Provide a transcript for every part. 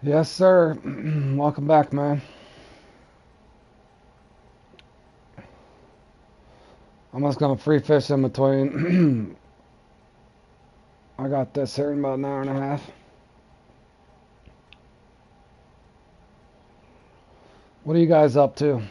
Yes, sir. Welcome back, man. I'm just gonna free fish in between. I got this here in about an hour and a half. What are you guys up to?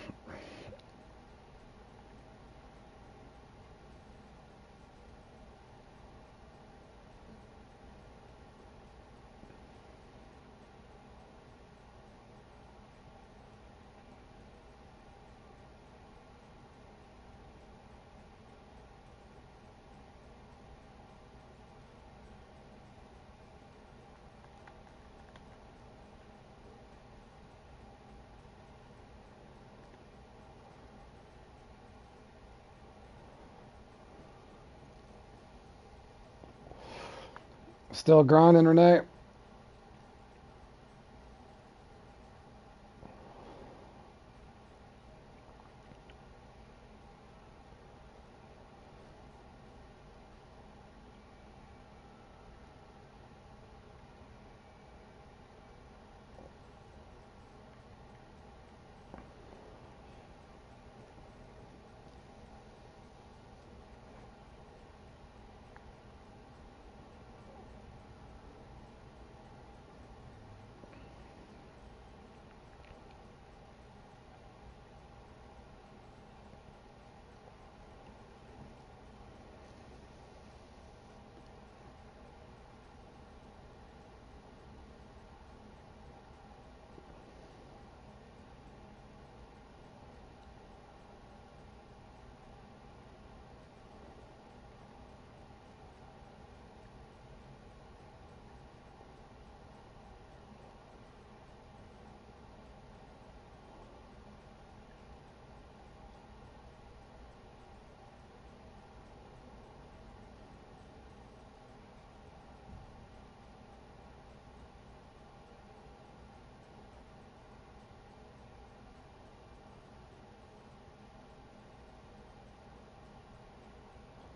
Still grinding, Renee?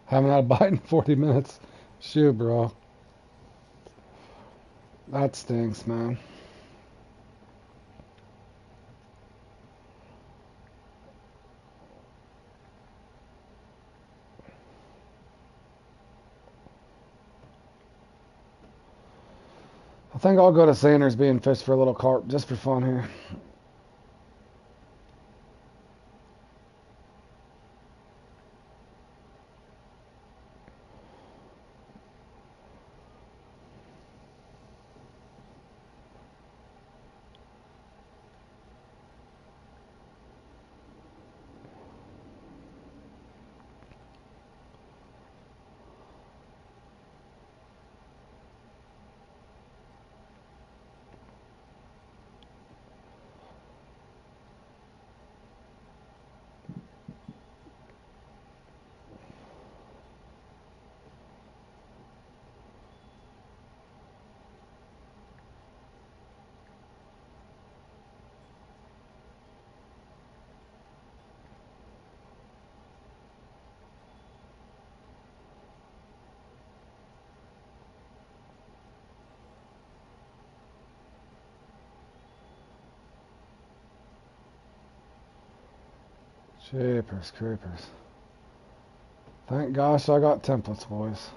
Haven't had a bite in 40 minutes. Shoot, bro. That stinks, man. I think I'll go to Sanders being fished for a little carp just for fun here. Jeepers creepers. Thank gosh I got templates, boys.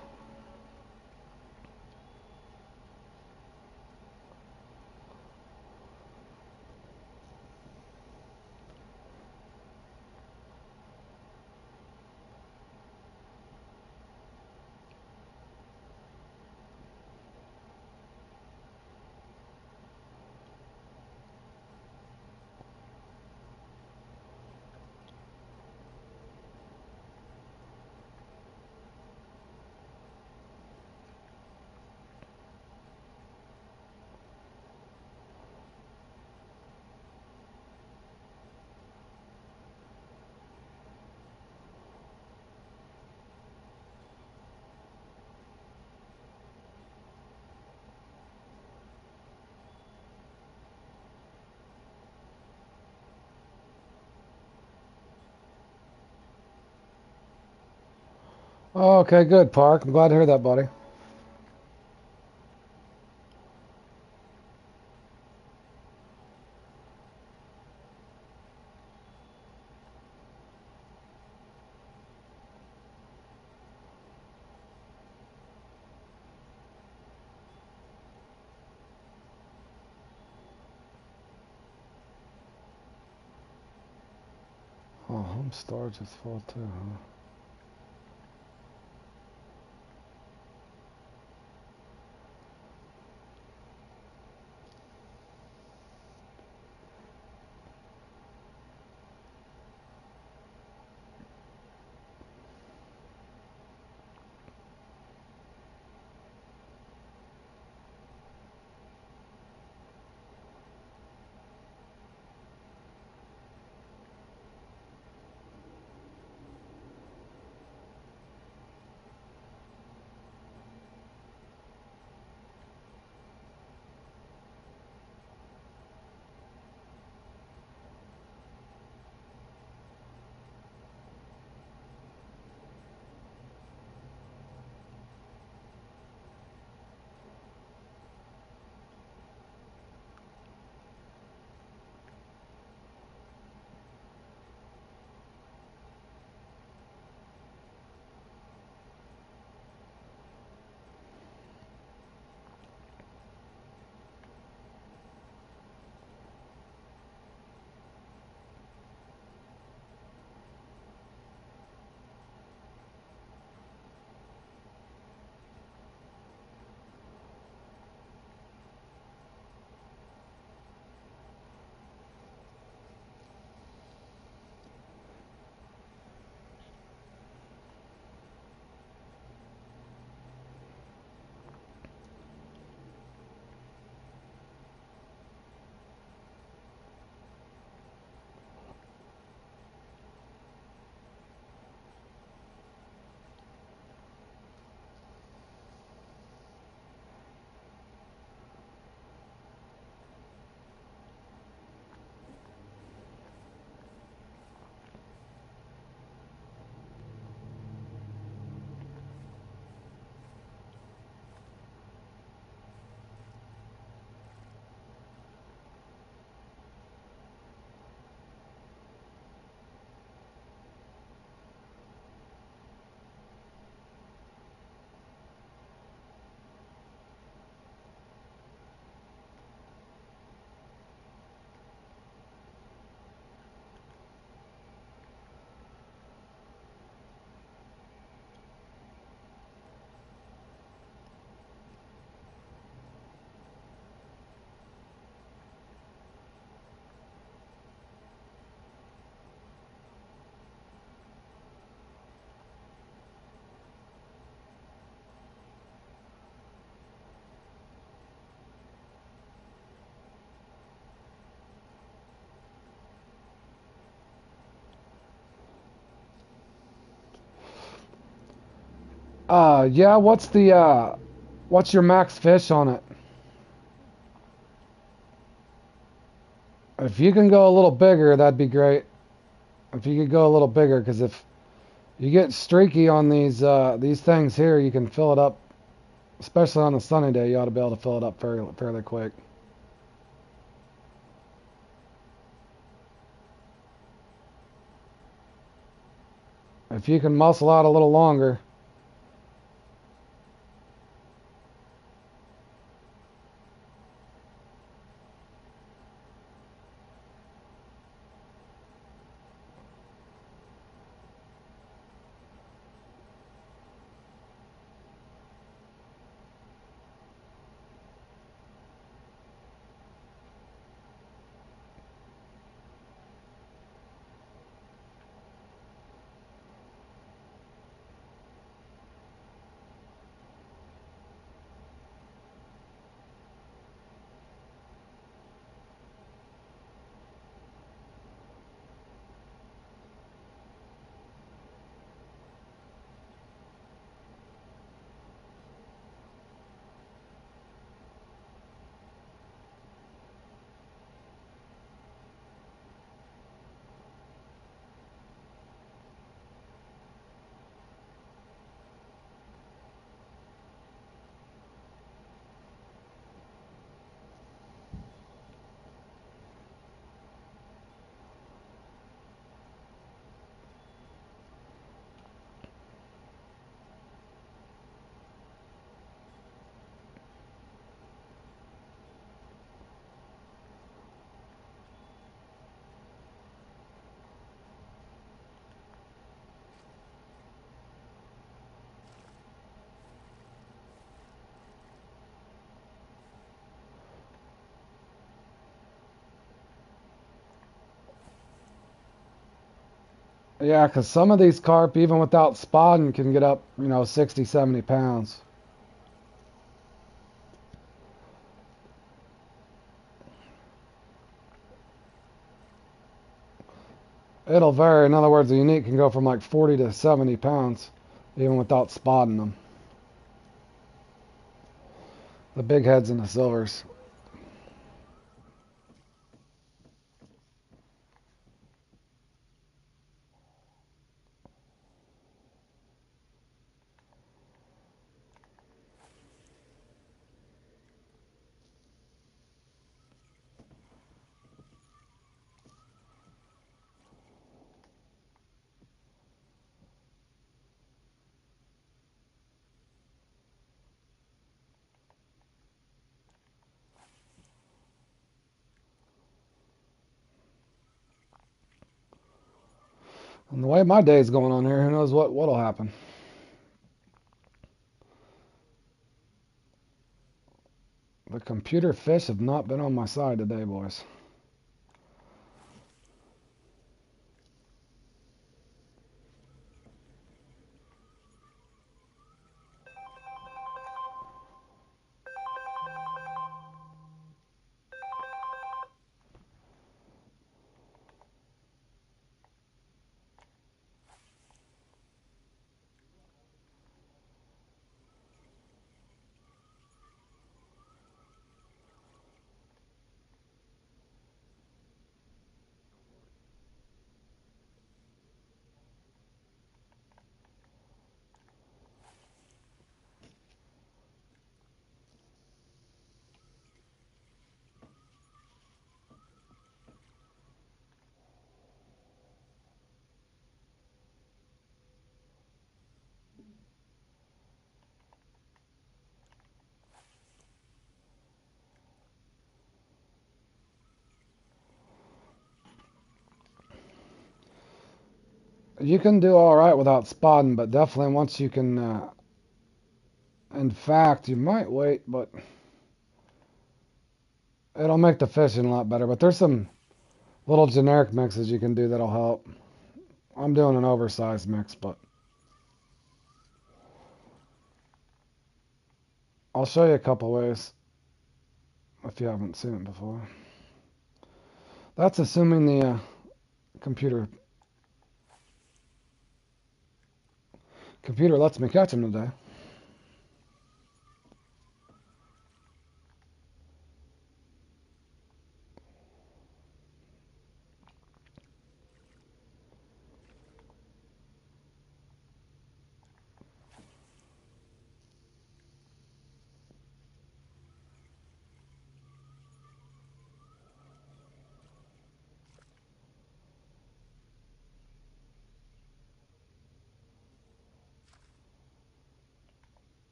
Okay, good, Park. I'm glad to hear that, buddy. Oh, home storage is full too, huh? Yeah, what's your max fish on it? If you can go a little bigger, that'd be great. If you could go a little bigger, because if you get streaky on these things here, you can fill it up, especially on a sunny day, you ought to be able to fill it up fairly quick. If you can muscle out a little longer. Yeah, because some of these carp, even without spotting, can get up, 60, 70 pounds. It'll vary. In other words, the unique can go from like 40 to 70 pounds, even without spotting them. The big heads and the silvers. And the way my day's going on here, who knows what'll happen. The computer fish have not been on my side today, boys. You can do all right without spotting, but definitely once you can, in fact, you might wait, but it'll make the fishing a lot better. But there's some little generic mixes you can do that'll help. I'm doing an oversized mix, but I'll show you a couple ways if you haven't seen it before. That's assuming the computer lets me catch them today.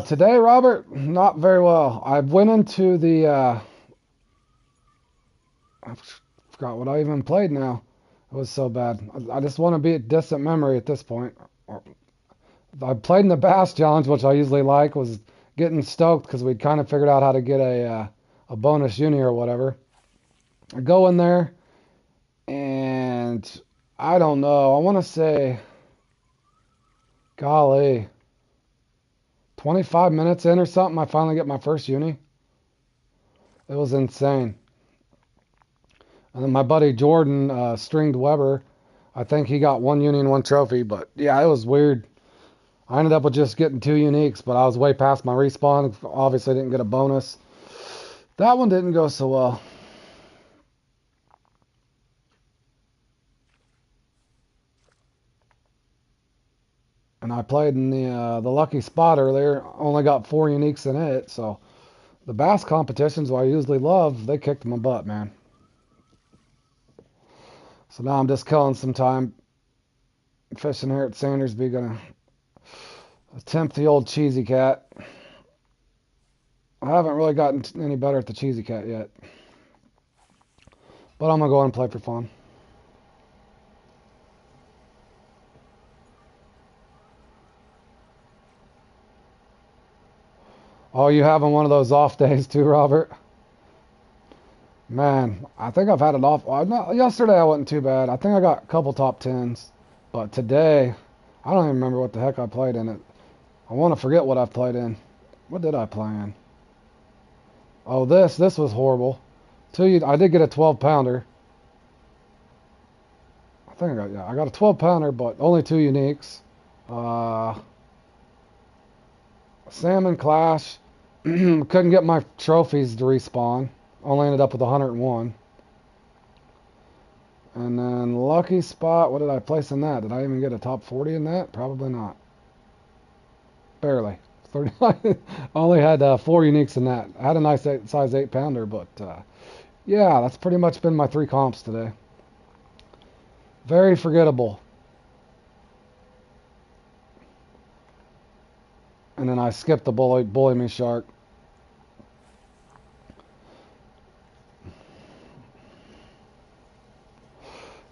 Today, Robert, not very well. I went into the, I forgot what I even played now. It was so bad. I just want to be a distant memory at this point. I played in the Bass Challenge, which I usually like, was getting stoked because we'd kind of figured out how to get a bonus uni or whatever. I go in there, and I don't know. I want to say, golly, 25 minutes in or something, I finally get my first uni. It was insane. And then my buddy Jordan, Stringed Weber, I think he got one uni and one trophy. But yeah, it was weird. I ended up with just getting two uniques, but I was way past my respawn. Obviously, didn't get a bonus. That one didn't go so well. And I played in the lucky spot earlier. Only got 4 uniques in it. So the bass competitions, what I usually love, they kicked my butt, man. So now I'm just killing some time fishing here at Sandersby. Gonna attempt the old Cheesy Cat. I haven't really gotten any better at the Cheesy Cat yet. But I'm gonna go and play for fun. Oh, you having one of those off days too, Robert? Man, I think I've had it off. Yesterday I wasn't too bad. I think I got a couple top tens. But today, I don't even remember what the heck I played in it. I want to forget what I've played in. What did I play in? Oh, this was horrible. I did get a 12 pounder. I got a 12 pounder, but only 2 uniques. Uh, Salmon Clash. Couldn't get my trophies to respawn. Only ended up with 101. And then Lucky Spot. What did I place in that? Did I even get a top 40 in that? Probably not. Barely. 39. Only had 4 uniques in that. I had a nice size 8 pounder, but yeah, that's pretty much been my 3 comps today. Very forgettable. And then I skipped the bully me shark.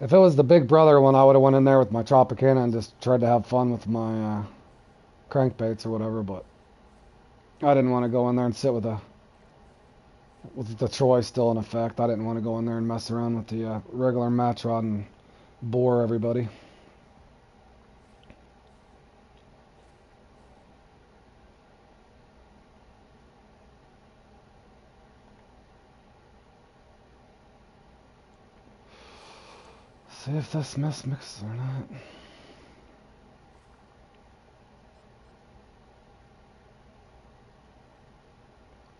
If it was the Big Brother one, I would have went in there with my Tropicana and just tried to have fun with my crankbaits or whatever, but I didn't want to go in there and sit with the Troy still in effect. I didn't want to go in there and mess around with the regular match rod and bore everybody. See if this mixes or not.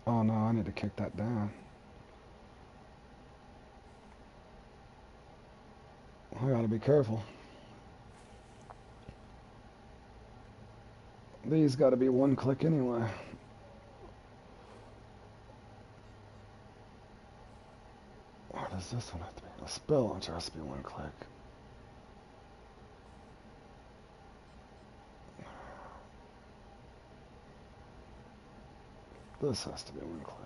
Oh no, I need to kick that down. I gotta be careful. These gotta be 1 click anyway. Or does this one have to be? A spill launcher has to be 1 click. This has to be 1 click.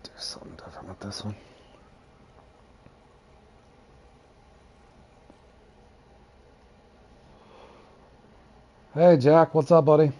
Do something different with this one. Hey Jack, what's up, buddy?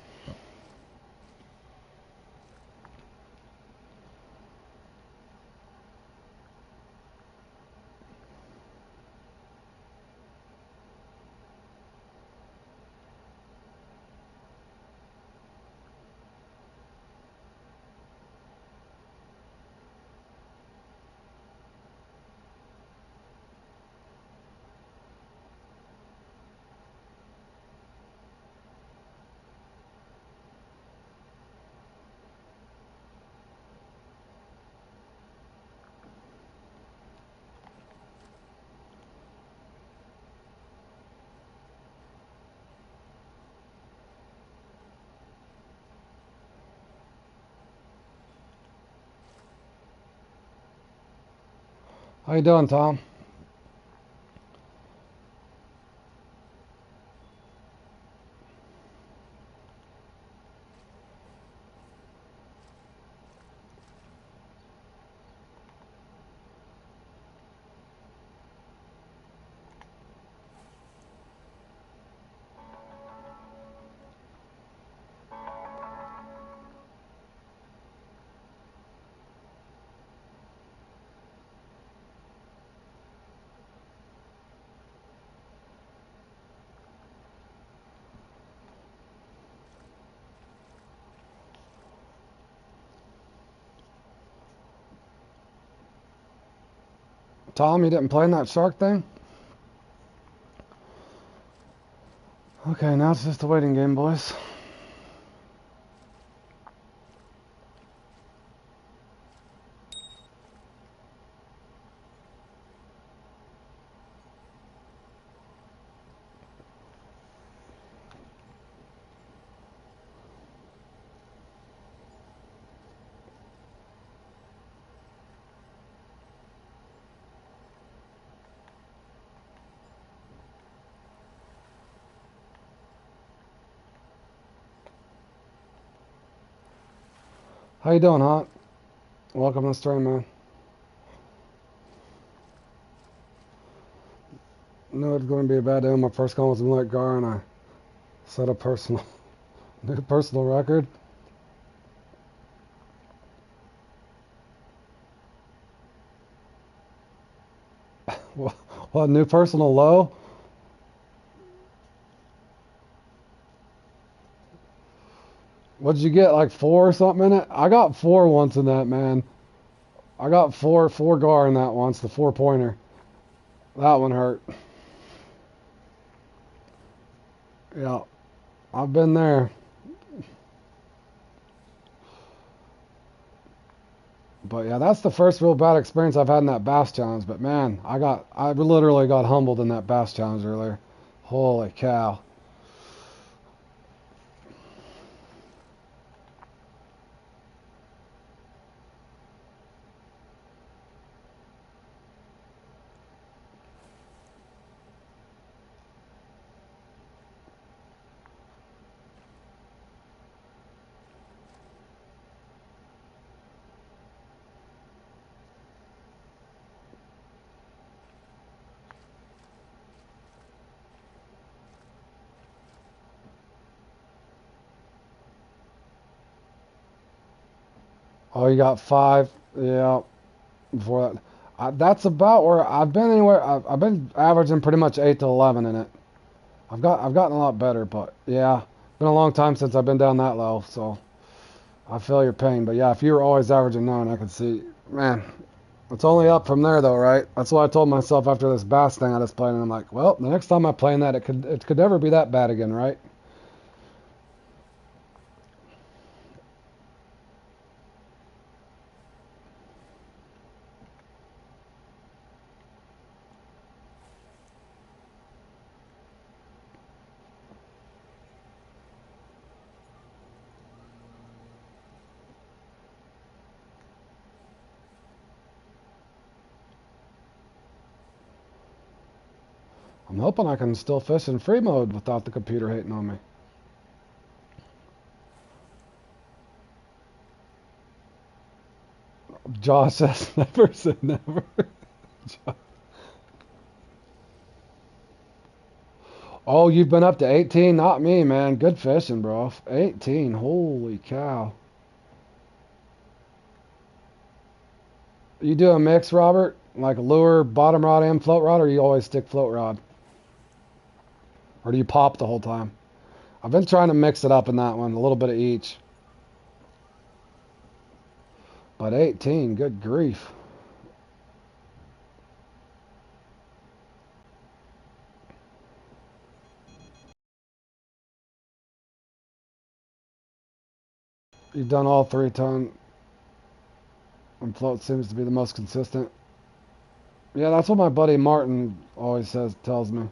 How you doing, Tom? Tom, you didn't play in that shark thing? Okay, now it's just a waiting game, boys. How you doing, Hot? Welcome to the stream, man. Knew it was going to be a bad day on my first call with Mike Gar, and I set a personal, new personal record. What, new personal low? What did you get, like 4 or something in it? I got 4 once in that, man. I got four Gar in that once, the 4-pointer. That one hurt. Yeah, I've been there. But yeah, that's the first real bad experience I've had in that bass challenge. But man, I literally got humbled in that bass challenge earlier. Holy cow. Oh, you got 5? Yeah, before that. That's about where I've been anywhere. I've been averaging pretty much 8 to 11 in it. I've gotten a lot better, but yeah, been a long time since I've been down that low, so I feel your pain. But yeah, if you were always averaging 9, I could see, man, it's only up from there though, right? That's what I told myself after this bass thing I just played, and I'm like, well, the next time I play in that, it could never be that bad again, right? I'm hoping I can still fish in free mode without the computer hating on me. Josh says never say never. Oh, you've been up to 18? Not me, man. Good fishing, bro. 18. Holy cow. You do a mix, Robert? Like lure, bottom rod, and float rod, or you always stick float rod? Or do you pop the whole time? I've been trying to mix it up in that one, a little bit of each. But 18, good grief. You've done all 3-ton, and float seems to be the most consistent. Yeah, that's what my buddy Martin always tells me.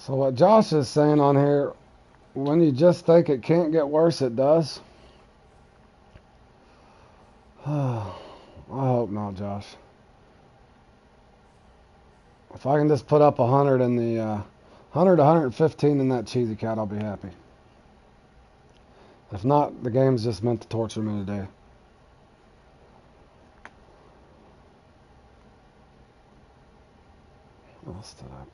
So what Josh is saying on here, when you just think it can't get worse, it does. I hope not, Josh. If I can just put up 100 in the 100 to 115 in that cheesy cat, I'll be happy. If not, the game's just meant to torture me today. What else did I bring?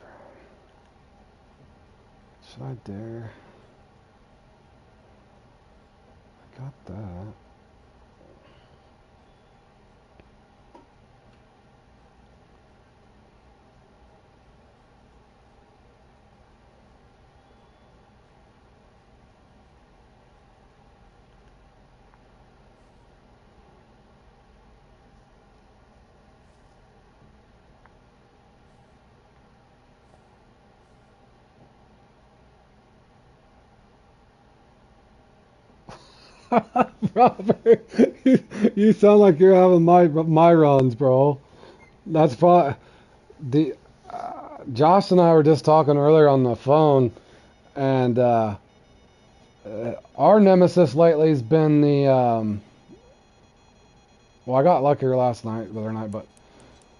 Should I dare? I got that. Robert, you sound like you're having my runs, bro. That's probably the Josh and I were just talking earlier on the phone, and our nemesis lately has been the well, I got luckier last night, the other night, but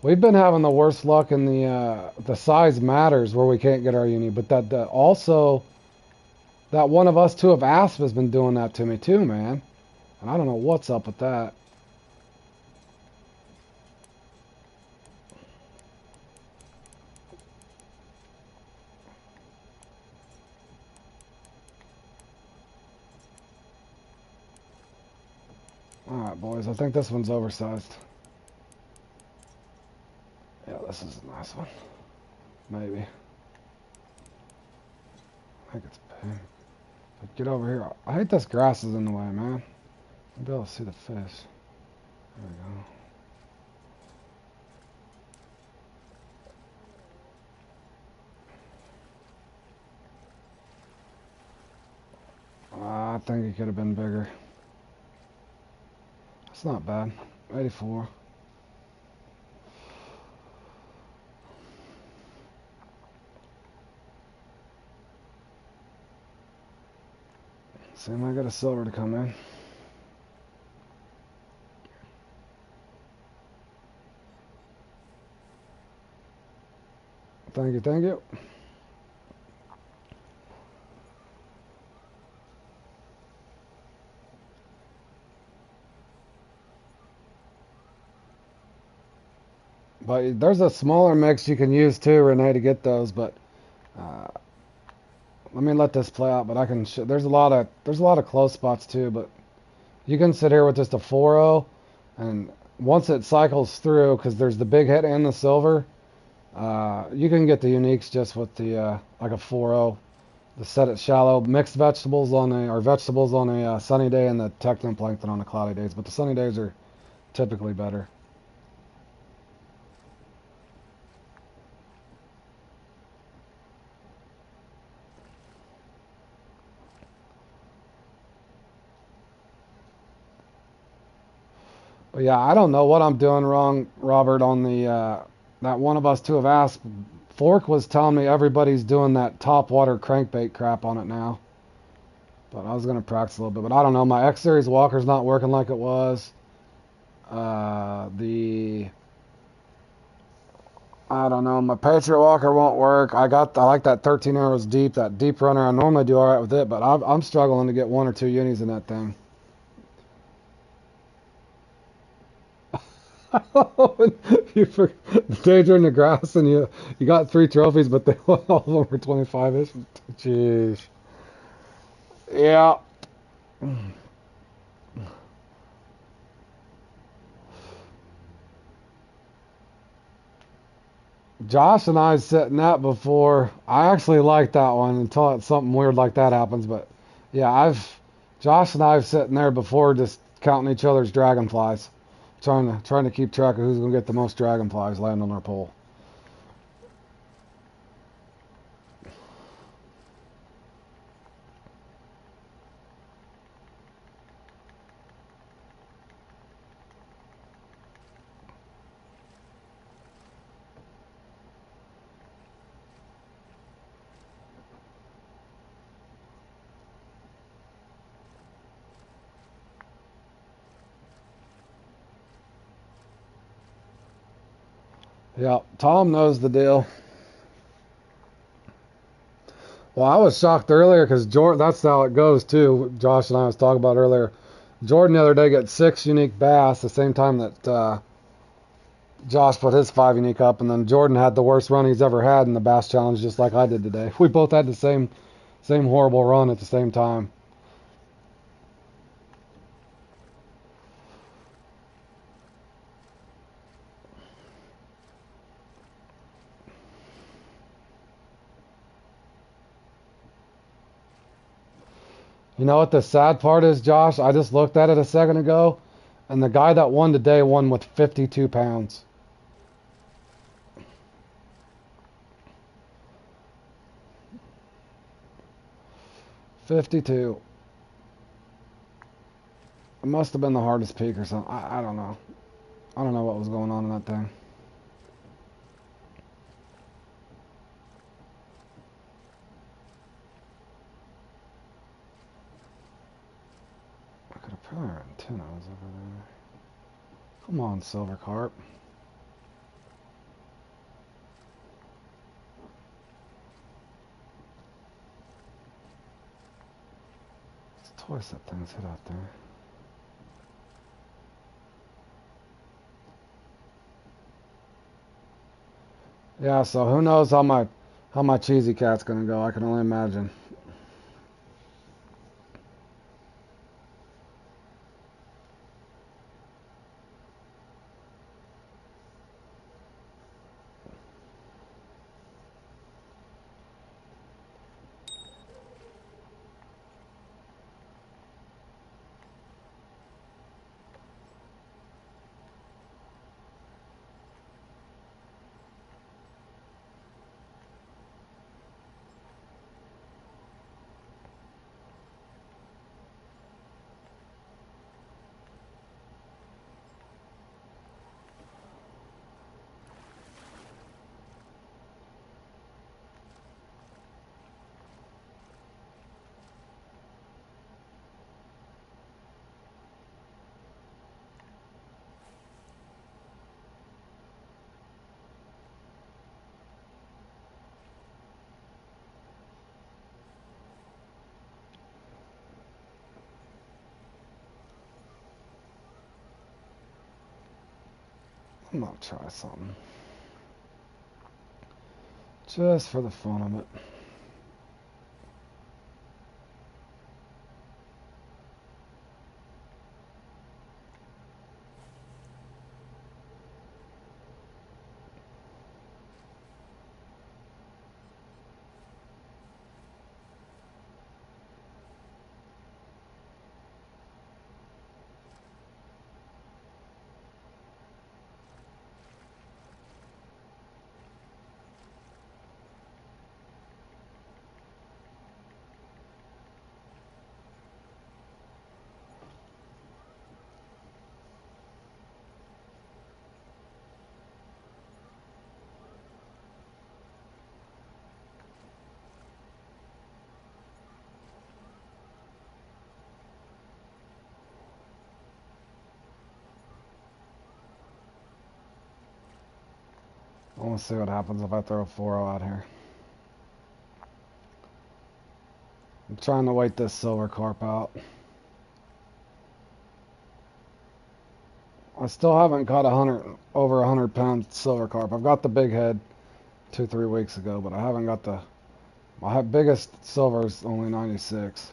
we've been having the worst luck in the size matters where we can't get our uni, but that also that one of us two of Asp has been doing that to me too, man. And I don't know what's up with that. Alright, boys, I think this one's oversized. Yeah, this is a nice one. Maybe. I think it's big. But get over here. I hate this grass is in the way, man. I'll be able to see the fish. There we go. I think it could have been bigger. It's not bad. 84. See, I might get a silver to come in. Thank you, thank you. But there's a smaller mix you can use too, Renee, to get those. But uh, let me let this play out. But I can. There's a lot of close spots too. But you can sit here with just a 4-0, and once it cycles through, because there's the big hit and the silver, you can get the uniques just with the like a 4-0. The set it shallow, mixed vegetables on a sunny day, and the technoplankton on the cloudy days. But the sunny days are typically better. But yeah, I don't know what I'm doing wrong, Robert, on the that one of us two have asked. Fork was telling me everybody's doing that top water crankbait crap on it now. But I was going to practice a little bit. But I don't know. My X Series walker's not working like it was. I don't know. My Patriot walker won't work. I like that 13 arrows deep, that deep runner. I normally do all right with it, but I'm struggling to get one or two unis in that thing. You for Danger in the grass, and you got 3 trophies, but they all of them were 25-ish. Jeez. Yeah. Josh and I sitting that before. I actually like that one until something weird like that happens. But yeah, Josh and I've sitting there before, just counting each other's dragonflies, trying to keep track of who's gonna get the most dragonflies land on our pole. Yeah, Tom knows the deal. Well, I was shocked earlier because Jordan, that's how it goes too. Josh and I was talking about earlier. Jordan the other day got 6 unique bass the same time that Josh put his 5 unique up, and then Jordan had the worst run he's ever had in the bass challenge, just like I did today. We both had the same horrible run at the same time. You know what the sad part is, Josh? I just looked at it a second ago, and the guy that won today won with 52 pounds. 52. It must have been the hardest peak or something. I don't know. I don't know what was going on in that thing. I could have probably ran antennas over there. Come on, silver carp. It's twice that thing's hit out there. Yeah, so who knows how my cheesy cat's gonna go? I can only imagine. I'm gonna try something. Just for the fun of it. I want to see what happens if I throw a 4-0 out here. I'm trying to wait this silver carp out. I still haven't caught over 100 pound silver carp. I've got the big head 2-3 weeks ago, but I haven't got my biggest silver is only 96.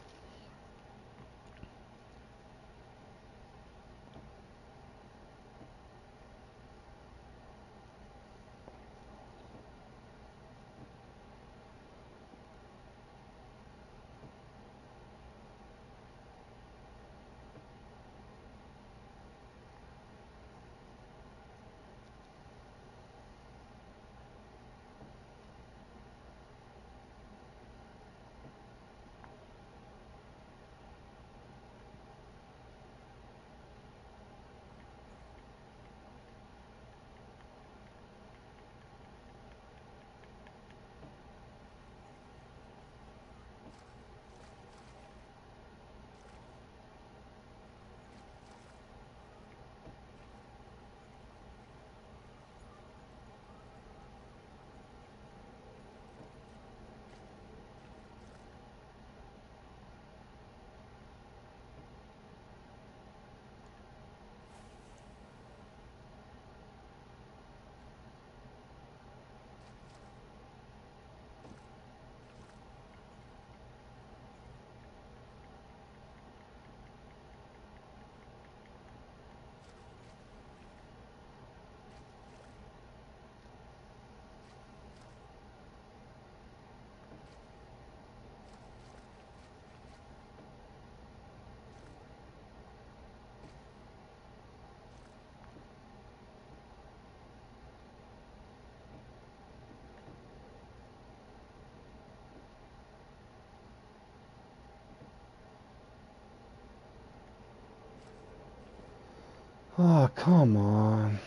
Oh, come on.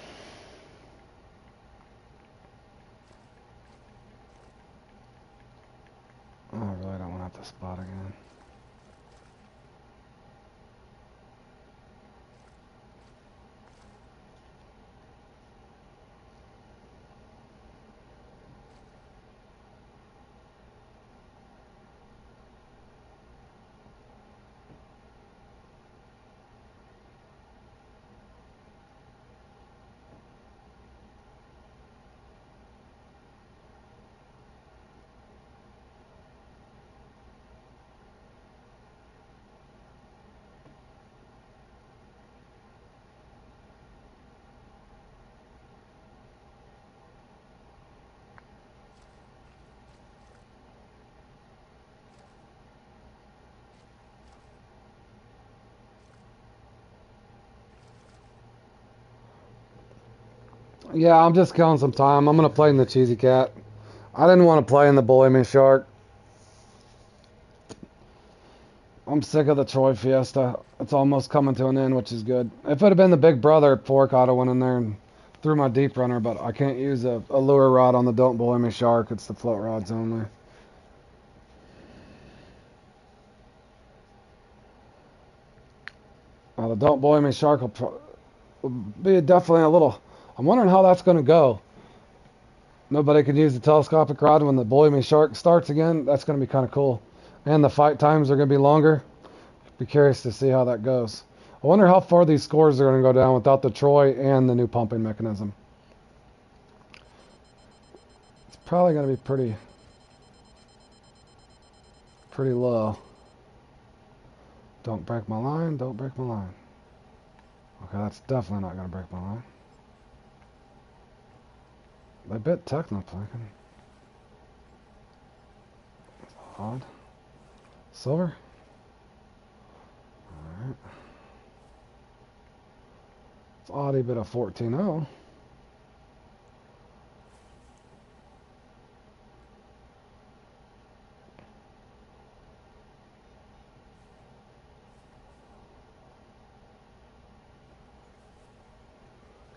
Oh, I really don't want to have to spot again. Yeah, I'm just killing some time. I'm going to play in the Cheesy Cat. I didn't want to play in the Bully Me Shark. I'm sick of the Troy Fiesta. It's almost coming to an end, which is good. If it had been the Big Brother fork, I'd have went in there and threw my deep runner, but I can't use a lure rod on the Don't Bully Me Shark. It's the float rods only. The Don't Bully Me Shark will be definitely a little... I'm wondering how that's going to go. Nobody can use the telescopic rod when the Bully Me Shark starts again. That's going to be kind of cool. And the fight times are going to be longer. Be curious to see how that goes. I wonder how far these scores are going to go down without the Troy and the new pumping mechanism. It's probably going to be pretty low. Don't break my line. Don't break my line. Okay, that's definitely not going to break my line. They bit technoplanking. That's odd. Silver. Alright. It's odd he bit a 14-0.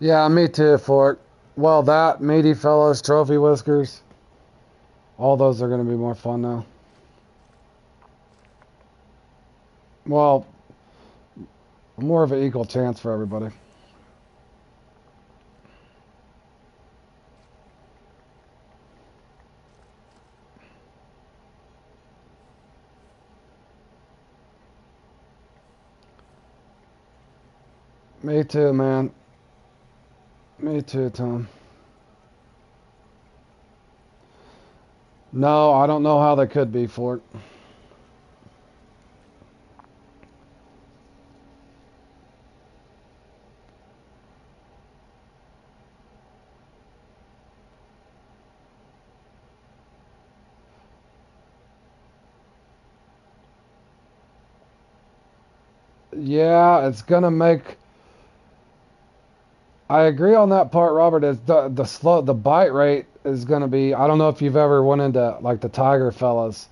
Yeah, me too, Fork. Well, that, Meaty Fellows, Trophy Whiskers, all those are going to be more fun now. Well, more of an equal chance for everybody. Me too, man. Me too, Tom. No, I don't know how they could be, Fork. Yeah, it's gonna make. I agree on that part, Robert. Is the bite rate is gonna be. I don't know if you've ever went into like the Tiger fellas.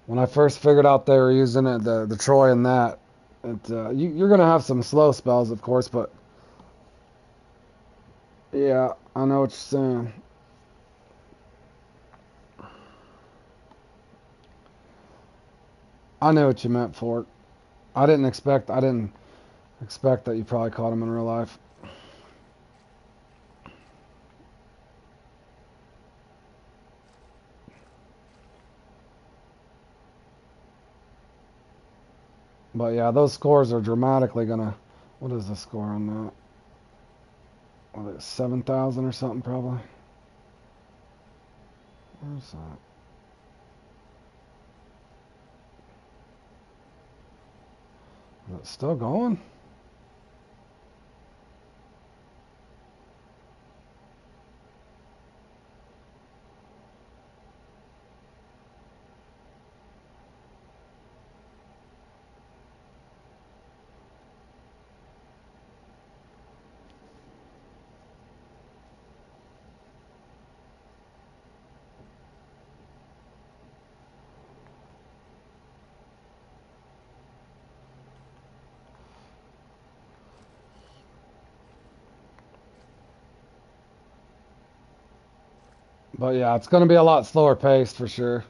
When I first figured out they were using it, the Troy and that, you're gonna have some slow spells, of course, but yeah, I know what you're saying. I know what you meant for it. I didn't expect that you probably caught him in real life. But yeah, those scores are dramatically gonna. What is the score on that? What is it, 7,000 or something probably? Where's that? Is it still going? But yeah, it's going to be a lot slower paced for sure.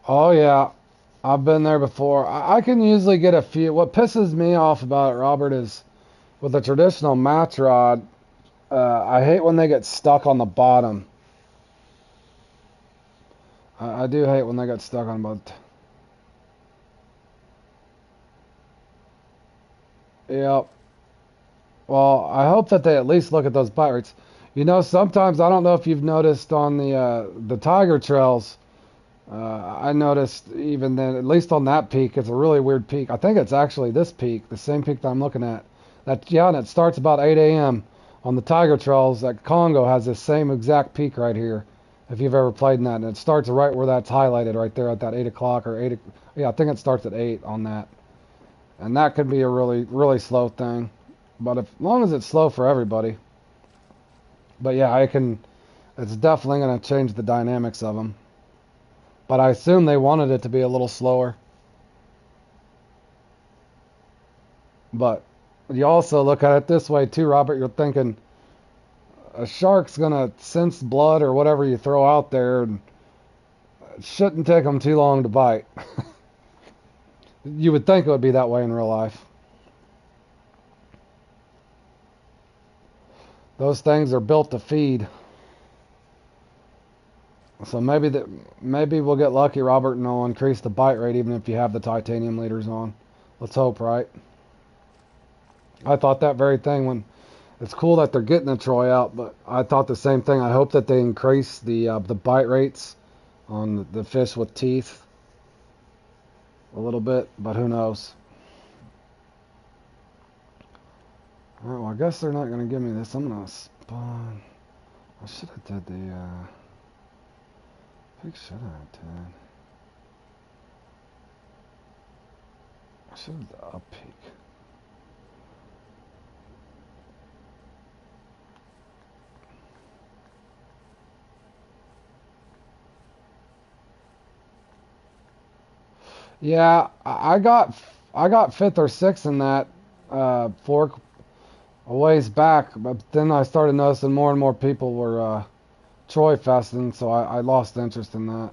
Oh yeah, I've been there before. I can usually get a few. What pisses me off about it, Robert, is with a traditional match rod, I hate when they get stuck on the bottom. I do hate when they get stuck on both. Yep. Well, I hope that they at least look at those bite rates. You know, sometimes I don't know if you've noticed on the Tiger Trails. I noticed even then, at least on that peak, it's a really weird peak. I think it's actually this peak, the same peak that I'm looking at. That yeah, and it starts about 8 a.m. on the Tiger Trails. That Congo has this same exact peak right here. If you've ever played in that, and it starts right where that's highlighted, right there at that 8 o'clock or 8. Yeah, I think it starts at 8 on that, and that could be a really slow thing. But if, as long as it's slow for everybody. But yeah, I can. It's definitely going to change the dynamics of them. But I assume they wanted it to be a little slower. But you also look at it this way too, Robert. You're thinking a shark's gonna sense blood or whatever you throw out there, and it shouldn't take them too long to bite. You would think it would be that way in real life. Those things are built to feed. So maybe we'll get lucky, Robert, and they'll increase the bite rate even if you have the titanium leaders on. Let's hope, right? I thought that very thing when it's cool that they're getting the Troy out, but I thought the same thing. I hope that they increase the bite rates on the fish with teeth a little bit, but who knows? All right, well, I guess they're not going to give me this. I'm going to spawn. I should have did the, I think should have did. I should have the up peak. Yeah, I got fifth or sixth in that fork a ways back, but then I started noticing more and more people were Troy festing, so I lost interest in that.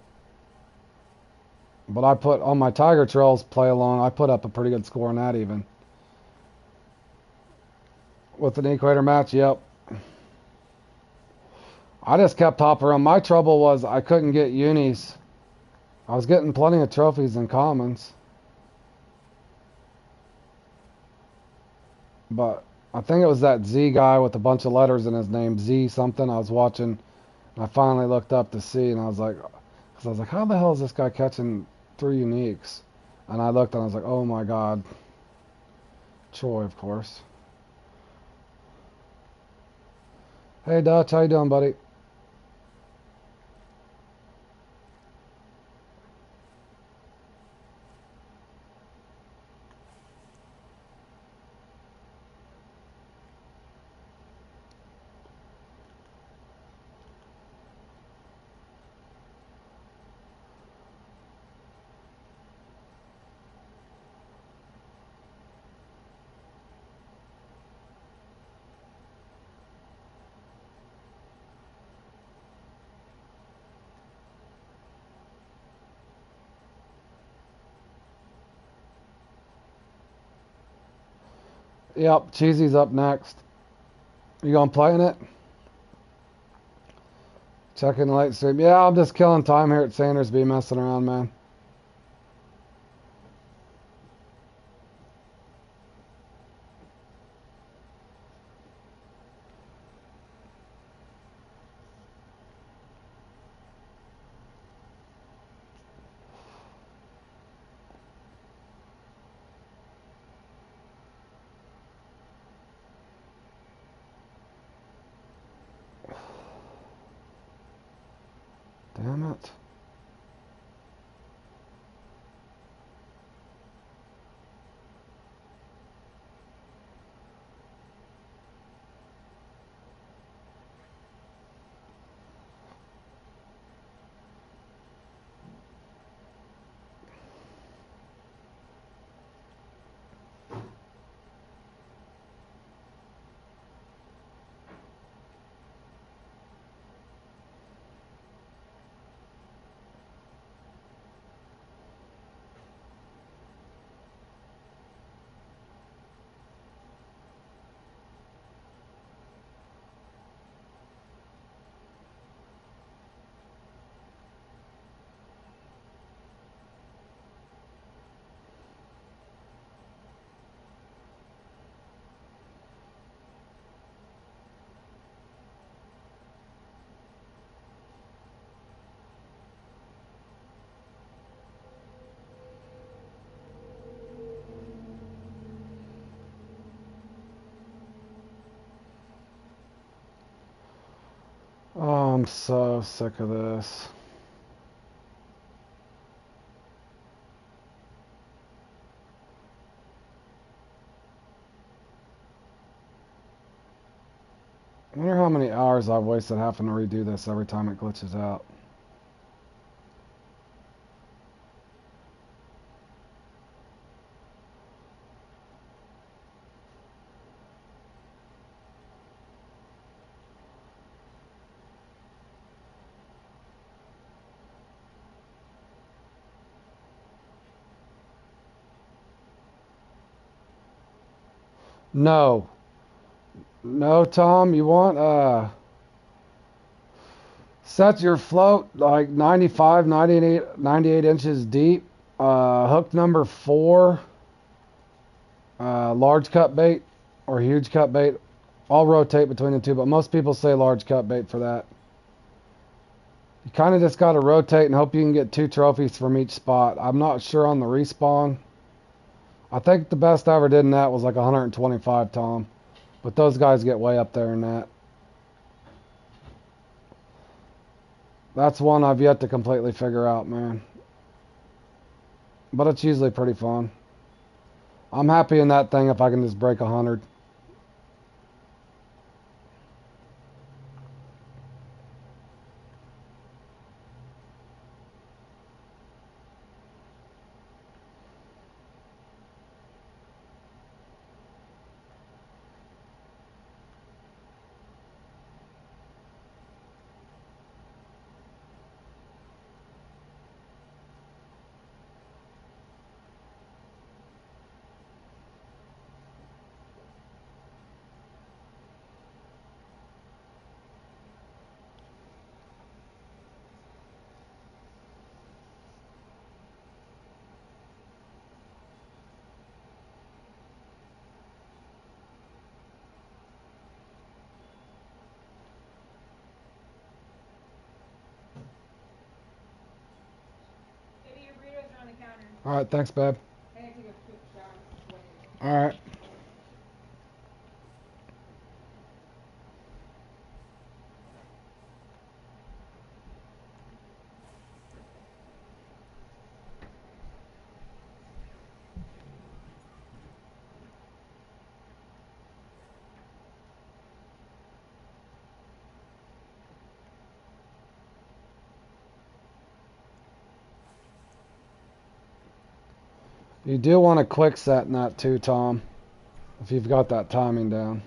But I put on my Tiger Trails play along. I put up a pretty good score on that even with an equator match. Yep. I just kept hopping around. My trouble was I couldn't get unis. I was getting plenty of trophies and commons, but I think it was that Z guy with a bunch of letters in his name, Z something. I was watching, and I finally looked up to see, and I was like, how the hell is this guy catching 3 uniques? And I looked, and I was like, oh my god, Troy, of course. Hey Dutch, how you doing, buddy? Yep, Cheesy's up next. You gonna play in it? Checking the late stream. Yeah, I'm just killing time here at Sandersby, messing around, man. Damn it. I'm so sick of this. I wonder how many hours I've wasted having to redo this every time it glitches out. No. No, Tom, you want set your float like 95, 98 inches deep. Hook number 4, large cut bait or huge cut bait. I'll rotate between the two, but most people say large cut bait for that. You kind of just got to rotate and hope you can get 2 trophies from each spot. I'm not sure on the respawn. I think the best I ever did in that was like 125, Tom. But those guys get way up there in that. That's one I've yet to completely figure out, man. But it's usually pretty fun. I'm happy in that thing if I can just break 100. Alright, thanks, babe. Alright. You do want to quick set in that too, Tom, if you've got that timing down.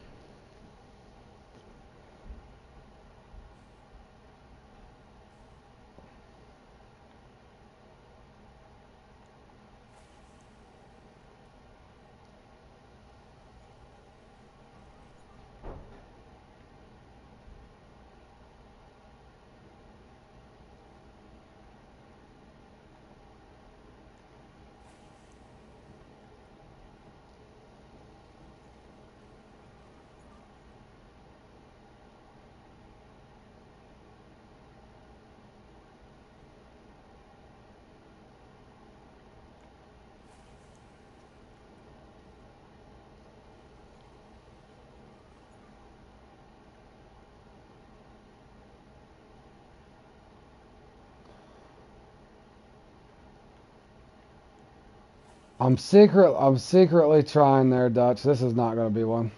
I'm secretly trying there, Dutch. This is not going to be one.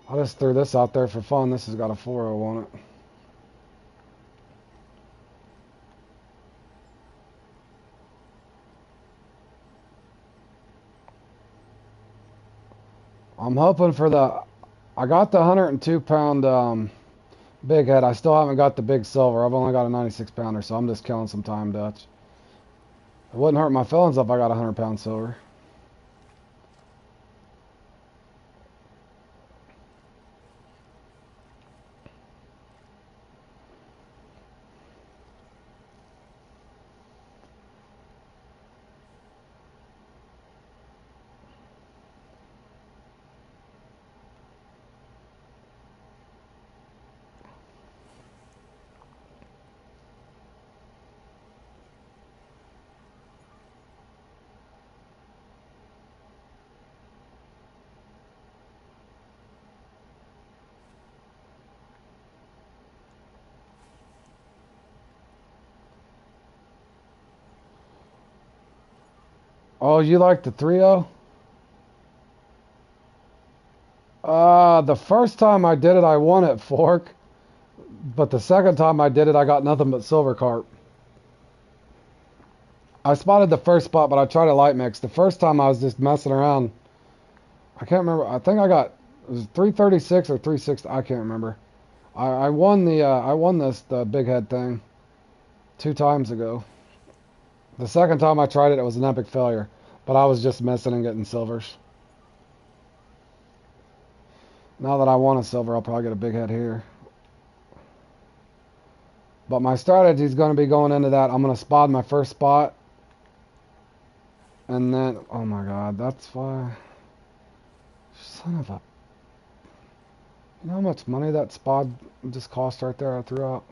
I just threw this out there for fun. This has got a 4.0 on it. I'm hoping for the... I got the 102 pound big head. I still haven't got the big silver. I've only got a 96 pounder, so I'm just killing some time, Dutch. It wouldn't hurt my feelings if I got a 100 pound silver. Oh, you like the 3-0? The first time I did it, I won it, Fork. But the second time I did it, I got nothing but silver carp. I spotted the first spot, but I tried a light mix. The first time I was just messing around. I can't remember. I think I got, it was 336 or 360. I can't remember. I won the big head thing 2 times ago. The second time I tried it, it was an epic failure. But I was just missing and getting silvers. Now that I want a silver, I'll probably get a big head here. But my strategy is going to be going into that. I'm going to spot my first spot. And then, oh my god, that's why. Son of a. You know how much money that spot just cost right there I threw out?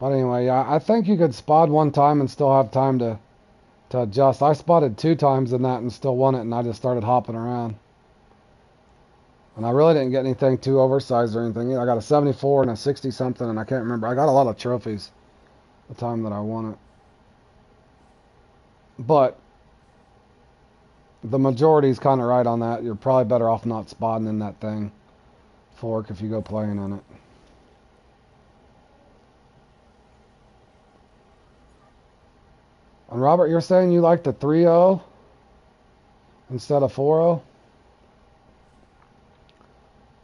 But anyway, yeah, I think you could spot one time and still have time to adjust. I spotted 2 times in that and still won it, and I just started hopping around. And I really didn't get anything too oversized or anything. I got a 74 and a 60 something, and I can't remember. I got a lot of trophies the time that I won it. But the majority's kind of right on that. You're probably better off not spotting in that thing, Fork, if you go playing in it. And Robert, you're saying you like the 3-0 instead of 4-0?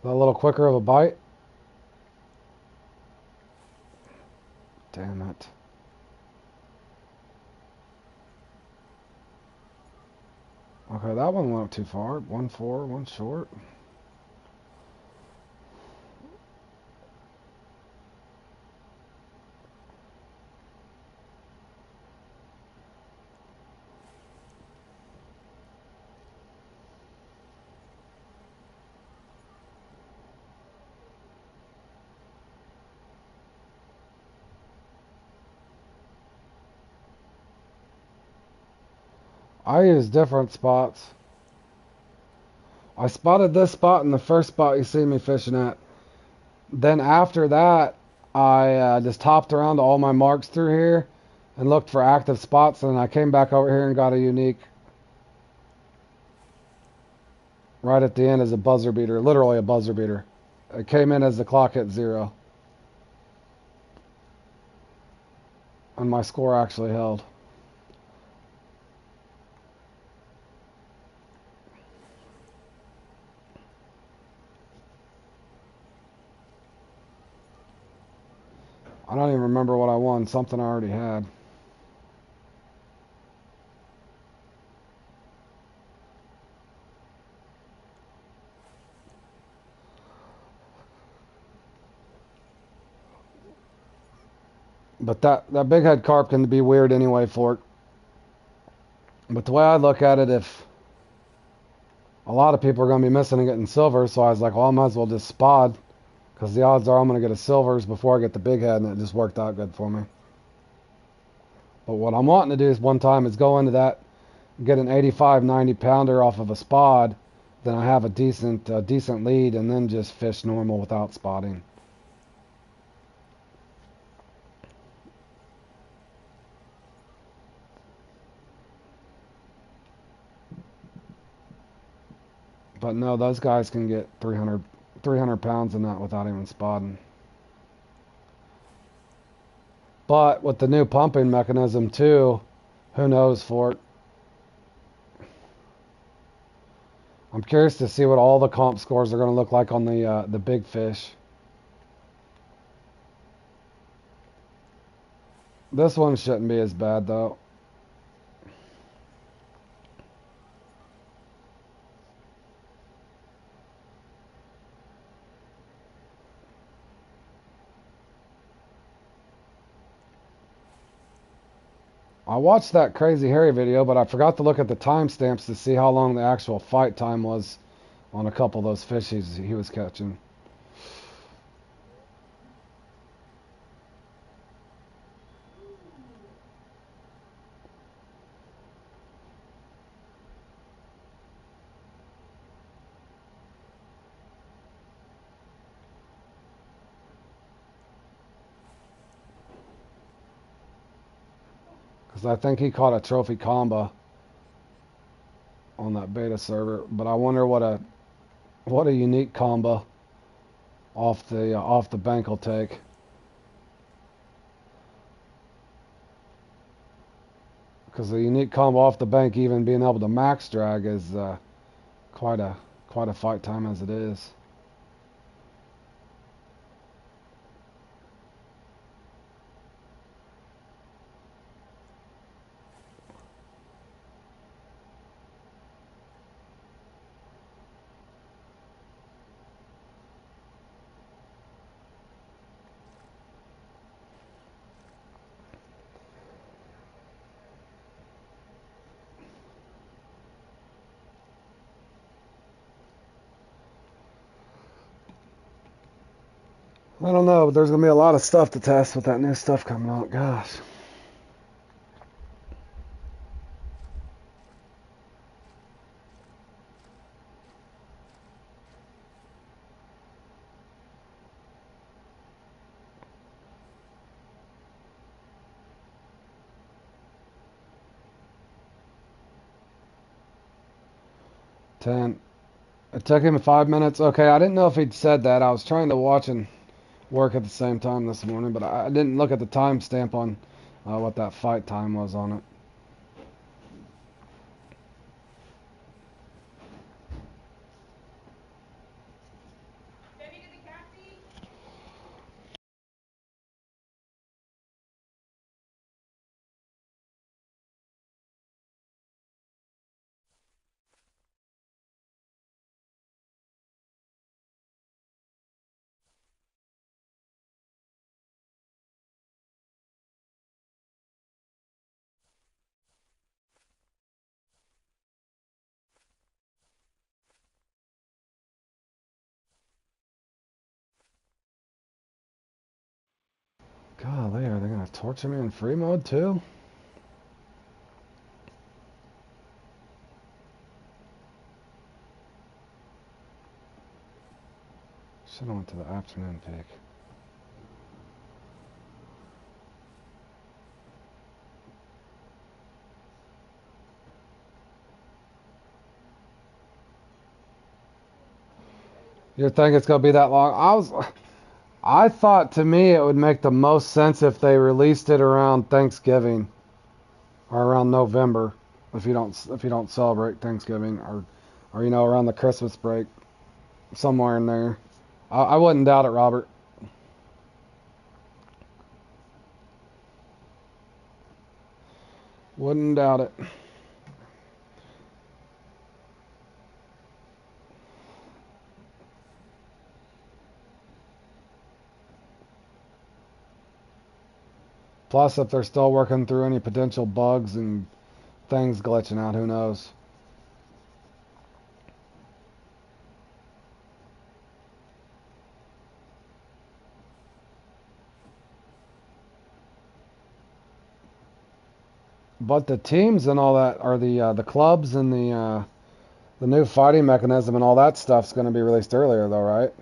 A little quicker of a bite? Damn it. Okay, that one went up too far. 1-4, one short. I use different spots. I spotted this spot in the first spot you see me fishing at. Then after that, I just hopped around to all my marks through here and looked for active spots, and I came back over here and got a unique right at the end as a buzzer beater, literally a buzzer beater. It came in as the clock hit 0. And my score actually held. I don't even remember what I won. Something I already had. But that big head carp can be weird anyway, Fork. But the way I look at it, if a lot of people are going to be missing and getting silver, so I was like, well, I might as well just spot, because the odds are I'm going to get a silvers before I get the big head, and it just worked out good for me. But what I'm wanting to do is one time is go into that, get an 85, 90 pounder off of a spot, then I have a decent lead, and then just fish normal without spotting. But no, those guys can get 300 pounds in that without even spotting. But with the new pumping mechanism too, who knows, Fort? I'm curious to see what all the comp scores are going to look like on the big fish. This one shouldn't be as bad though. I watched that Crazy Harry video, but I forgot to look at the timestamps to see how long the actual fight time was on a couple of those fish he was catching. Because I think he caught a trophy combo on that beta server. But I wonder what a unique combo off the bank will take. Because the unique combo off the bank, even being able to max drag, is quite a fight time as it is. I don't know, but there's going to be a lot of stuff to test with that new stuff coming out. Gosh. It took him 5 minutes. Okay, I didn't know if he'd said that. I was trying to watch and work at the same time this morning, but I didn't look at the timestamp on what that fight time was on it. Golly, are they going to torture me in free mode too? Should have went to the afternoon pick. You think it's going to be that long? I thought, to me, it would make the most sense if they released it around Thanksgiving or around November, if you don't celebrate Thanksgiving, or around the Christmas break, somewhere in there. I wouldn't doubt it, Robert. Wouldn't doubt it. Plus, if they're still working through any potential bugs and things glitching out, who knows? But the teams and all that, are the clubs and the new fighting mechanism and all that stuff's going to be released earlier, though, right?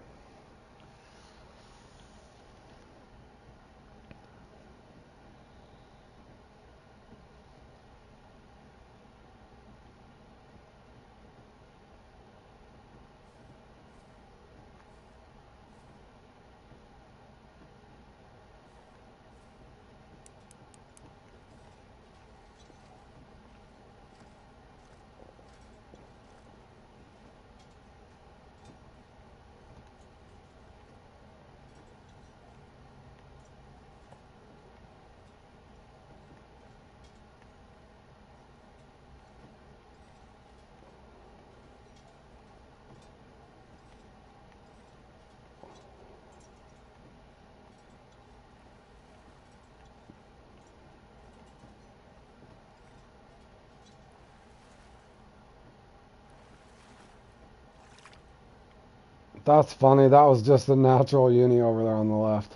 That's funny. That was just a natural uni over there on the left.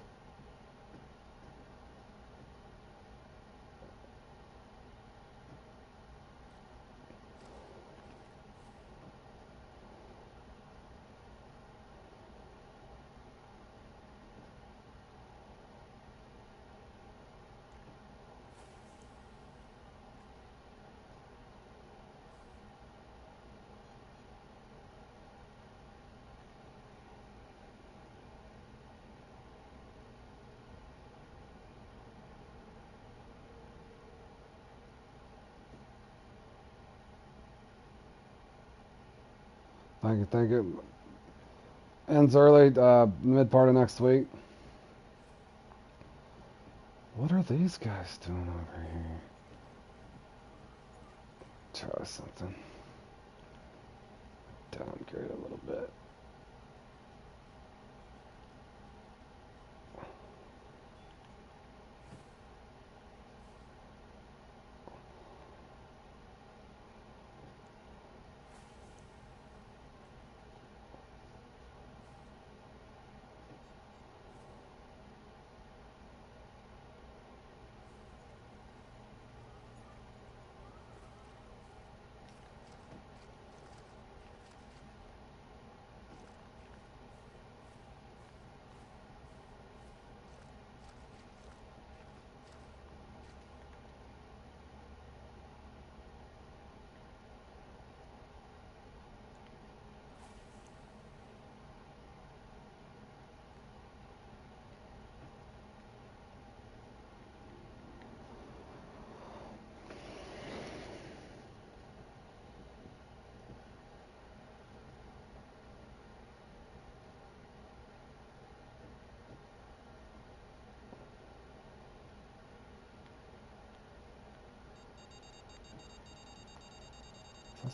Thank you, thank you. Ends early, mid part of next week. What are these guys doing over here? Try something. Downgrade a little bit.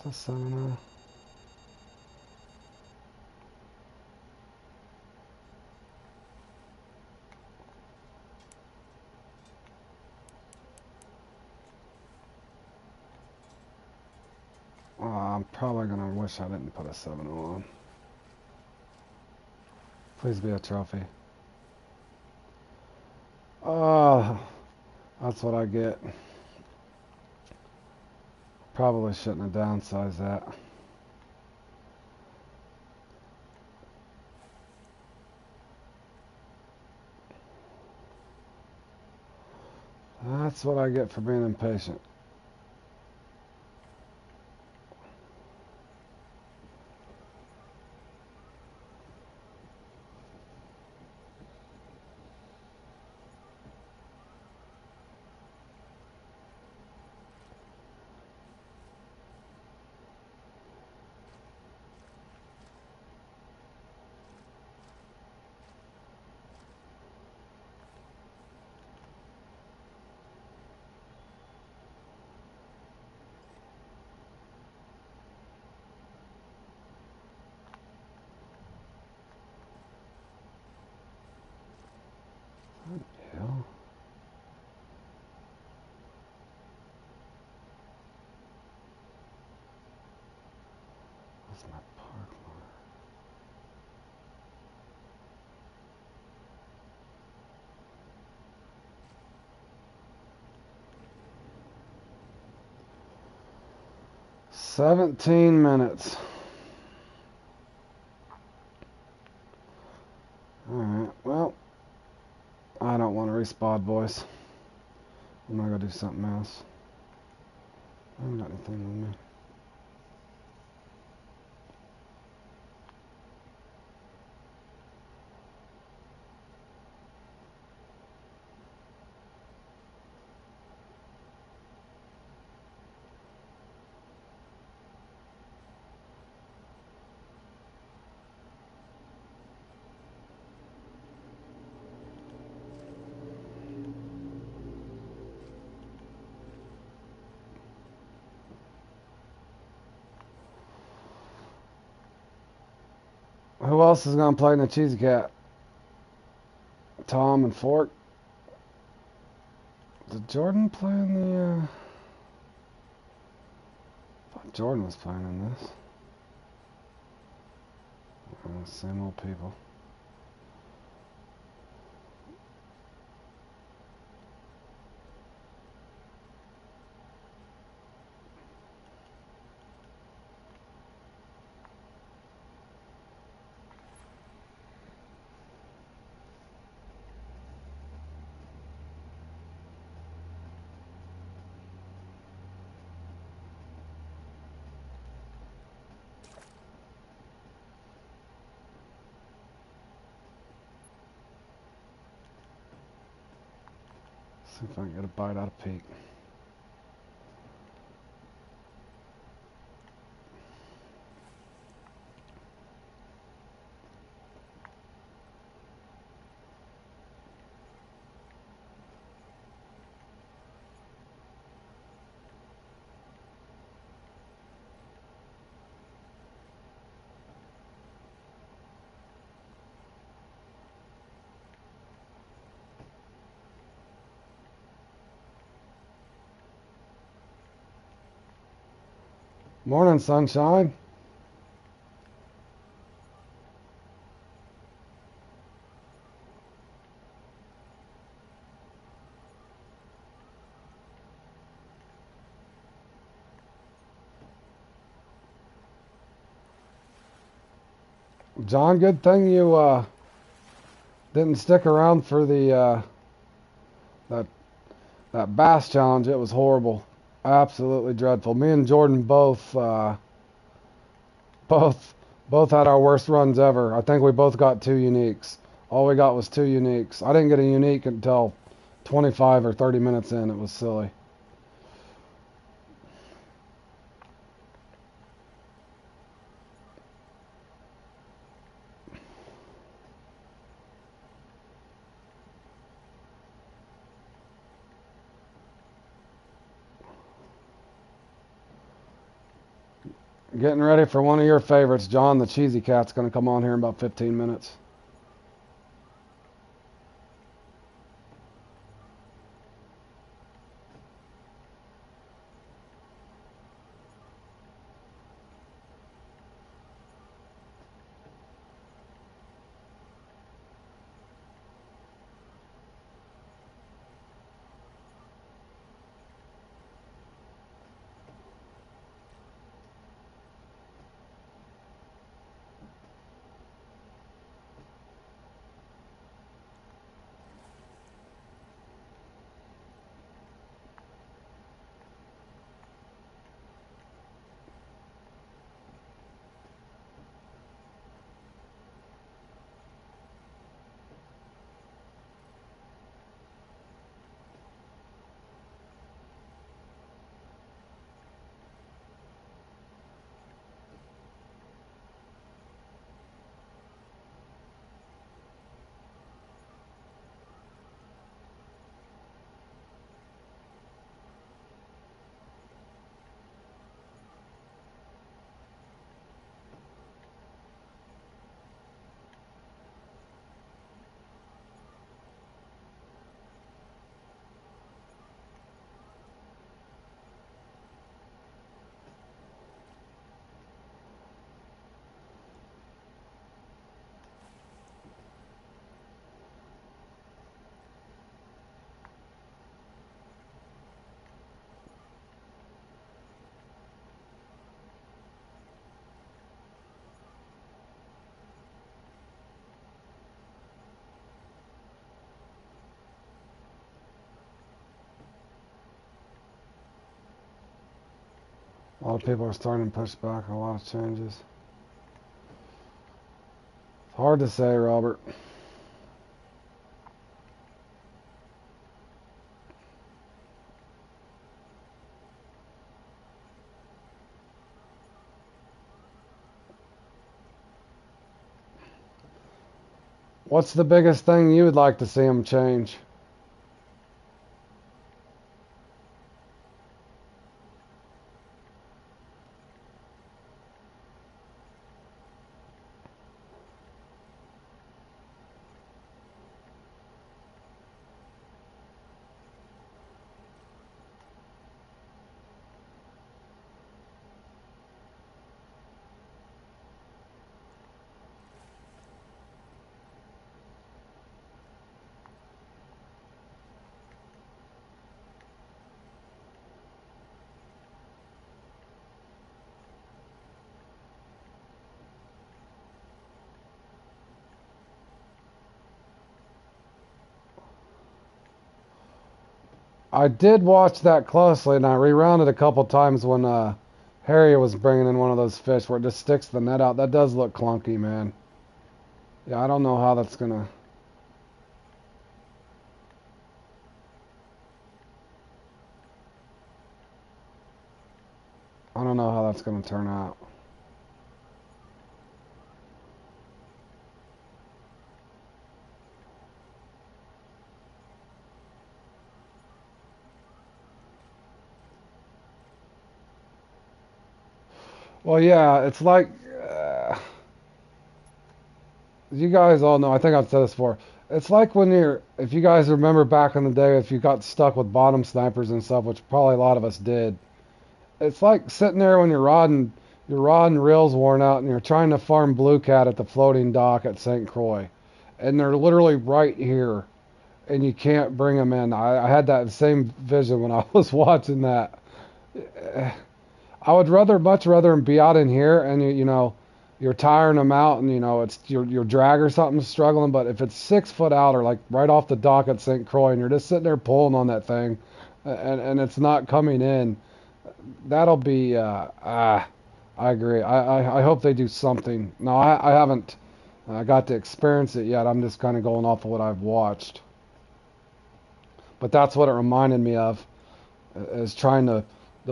What's that 7-0? I'm probably gonna wish I didn't put a 7-0 on. Please be a trophy. Oh, that's what I get. Probably shouldn't have downsized that. That's what I get for being impatient. Hell. What's my park mark? $17. Alright, well, I don't want to respawn, boys. I'm not gonna do something else. I haven't got anything on me. Who else is gonna play in the Cheesy Cat? Tom and Fork. Did Jordan play in the? I thought Jordan was playing in this. Same old people. See if I can get a bite out of Pete. Morning, sunshine. John, good thing you didn't stick around for the that that bass challenge. It was horrible, absolutely dreadful. Me and Jordan both both had our worst runs ever. I think we both got two uniques. All we got was two uniques. I didn't get a unique until 25 or 30 minutes in. It was silly. Getting ready for one of your favorites, John. The Cheesy Cat's going to come on here in about 15 minutes. A lot of people are starting to push back on a lot of changes. It's hard to say, Robert. What's the biggest thing you would like to see them change? I did watch that closely, and I rewound it a couple times when Harry was bringing in one of those fish where it just sticks the net out. That does look clunky, man. Yeah, I don't know how that's gonna. I don't know how that's gonna turn out. Well, yeah, it's like you guys all know. I think I've said this before. It's like when if you guys remember back in the day, if you got stuck with bottom snipers and stuff, which probably a lot of us did, It's like sitting there when your rod and reel's worn out, and you're trying to farm blue cat at the floating dock at St. Croix, and they're literally right here, and you can't bring them in. I had that same vision when I was watching that. I would much rather them be out in here, and you're tiring them out, and it's your drag or something struggling. But if it's 6 foot out or like right off the dock at St. Croix, and you're just sitting there pulling on that thing, and it's not coming in, that'll be. I agree. I hope they do something. No, I haven't got to experience it yet. I'm just kind of going off of what I've watched. But that's what it reminded me of, is trying to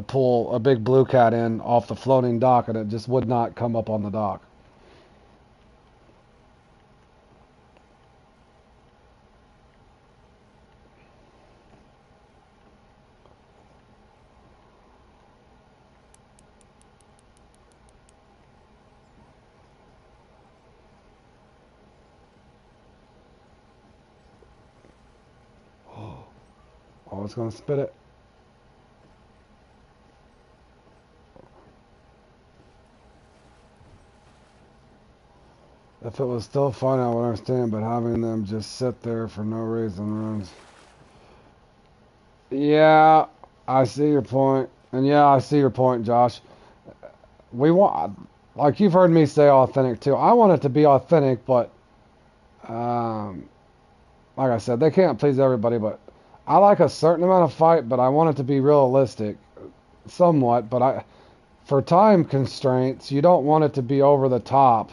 pull a big blue cat in off the floating dock, and it just would not come up on the dock. Oh, it's gonna spit it. If it was still fun, I would understand, but having them just sit there for no reason ruins. Yeah, I see your point. And yeah, I see your point, Josh. We want, like you've heard me say authentic too. I want it to be authentic, but um, like I said, they can't please everybody, but I like a certain amount of fight, but I want it to be realistic somewhat, but for time constraints, you don't want it to be over the top.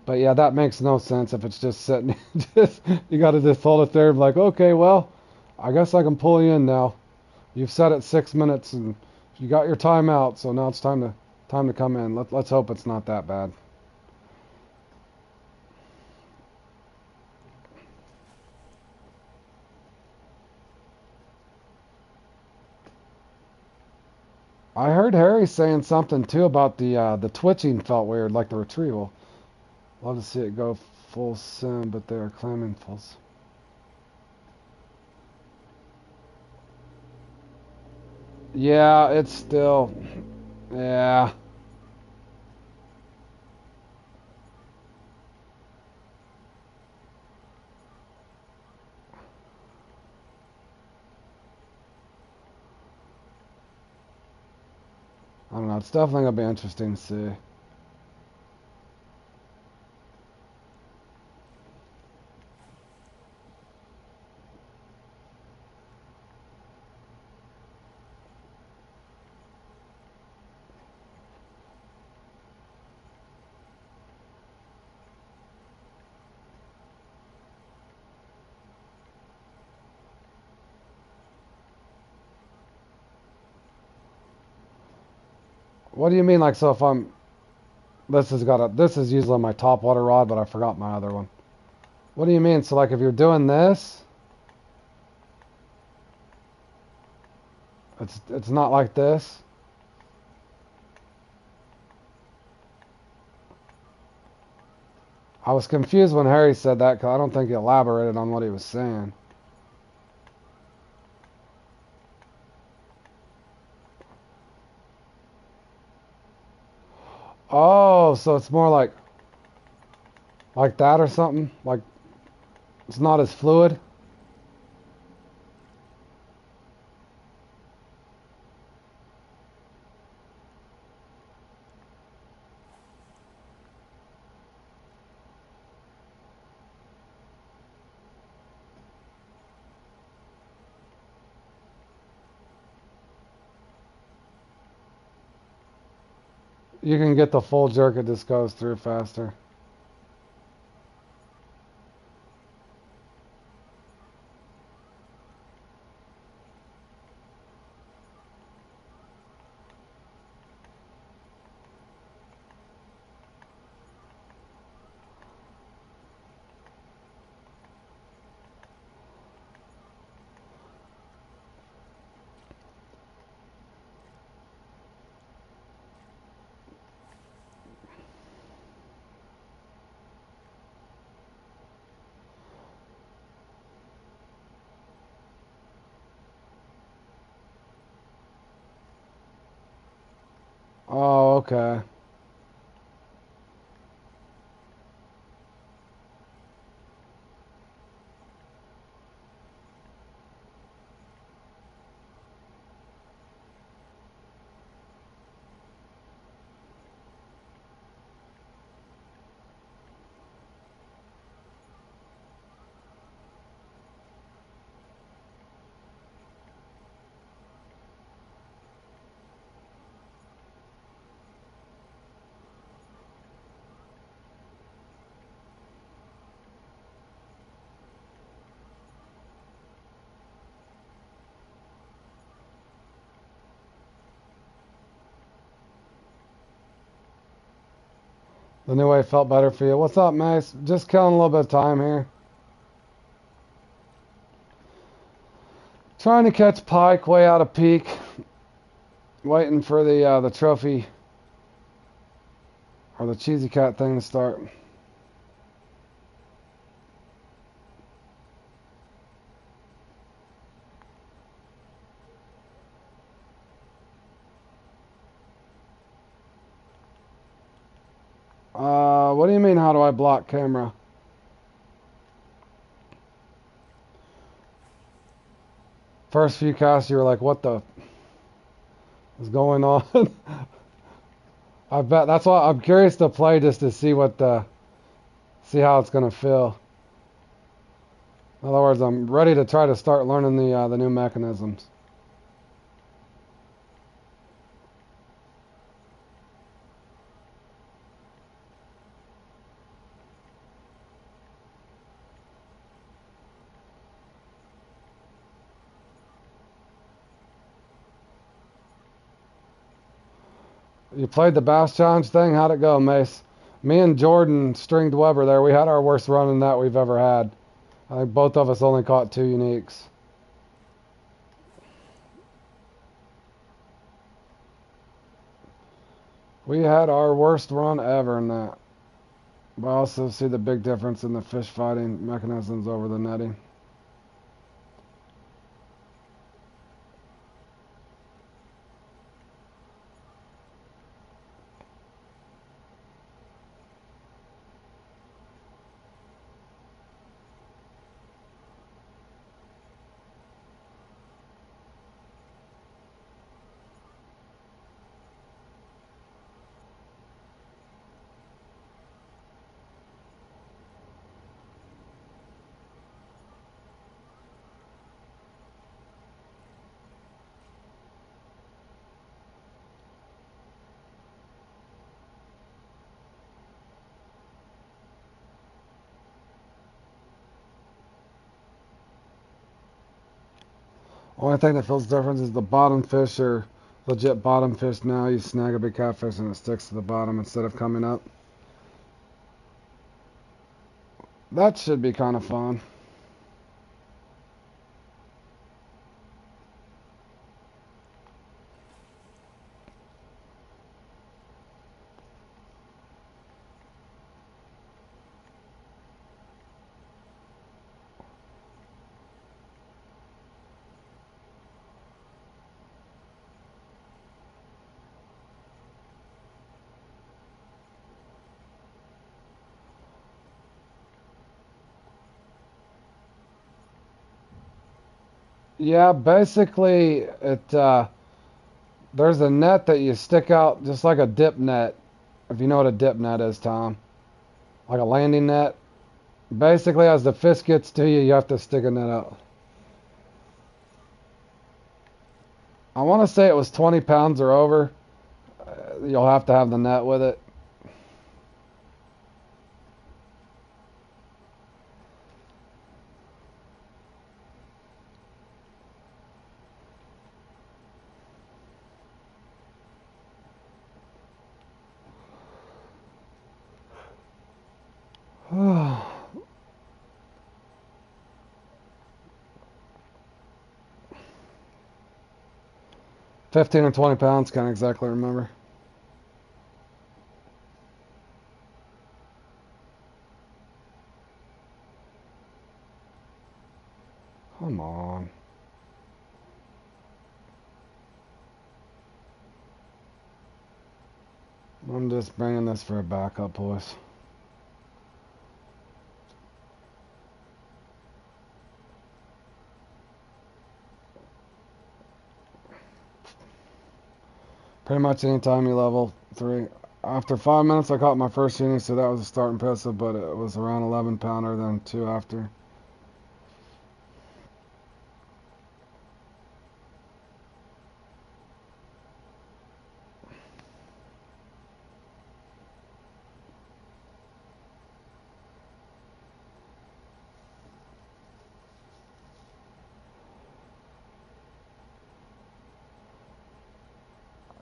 But yeah, that makes no sense if it's just sitting. Just you got to just hold it there, and be like, okay, well, I guess I can pull you in now. You've set it 6 minutes, and you got your time out, so now it's time to come in. Let's hope it's not that bad. I heard Harry saying something too about the twitching felt weird, like the retrieval. Love to see it go full sim, but they are claiming full. Yeah, it's still. Yeah. I don't know. It's definitely gonna be interesting to see. What do you mean, like, so if I'm this is usually my top water rod, but I forgot my other one. What do you mean? So like if you're doing this, it's not like this. I was confused when Harry said that because I don't think he elaborated on what he was saying. Oh, so it's more like that or something? Like it's not as fluid? You can get the full jerk, it just goes through faster. Oh, okay. The new way felt better for you. What's up, Mace? Just killing a little bit of time here. Trying to catch pike way out of peak. Waiting for the trophy or the cheesy cat thing to start. What do you mean, how do I block camera? First few casts, you were like, what the is going on? I bet that's why I'm curious to play just to see see how it's gonna feel. In other words, I'm ready to try to start learning the new mechanisms. You played the Bass Challenge thing? How'd it go, Mace? Me and Jordan stringed Weber there. We had our worst run in that we've ever had. I think both of us only caught 2 uniques. We had our worst run ever in that. But I also see the big difference in the fish fighting mechanisms over the netting. Only thing that feels different is the bottom fish are legit bottom fish now. You snag a big catfish and it sticks to the bottom instead of coming up. That should be kind of fun. Yeah, basically there's a net that you stick out just like a dip net. If you know what a dip net is, Tom. Like a landing net. Basically, as the fish gets to you, you have to stick a net out. I want to say it was 20 pounds or over. You'll have to have the net with it. Oh. 15 or 20 pounds, can't exactly remember. Come on. I'm just bringing this for a backup, boys. Pretty much anytime you level 3. After 5 minutes, I caught my first uni, so that was a start impressive, but it was around 11 pounder, then 2 after.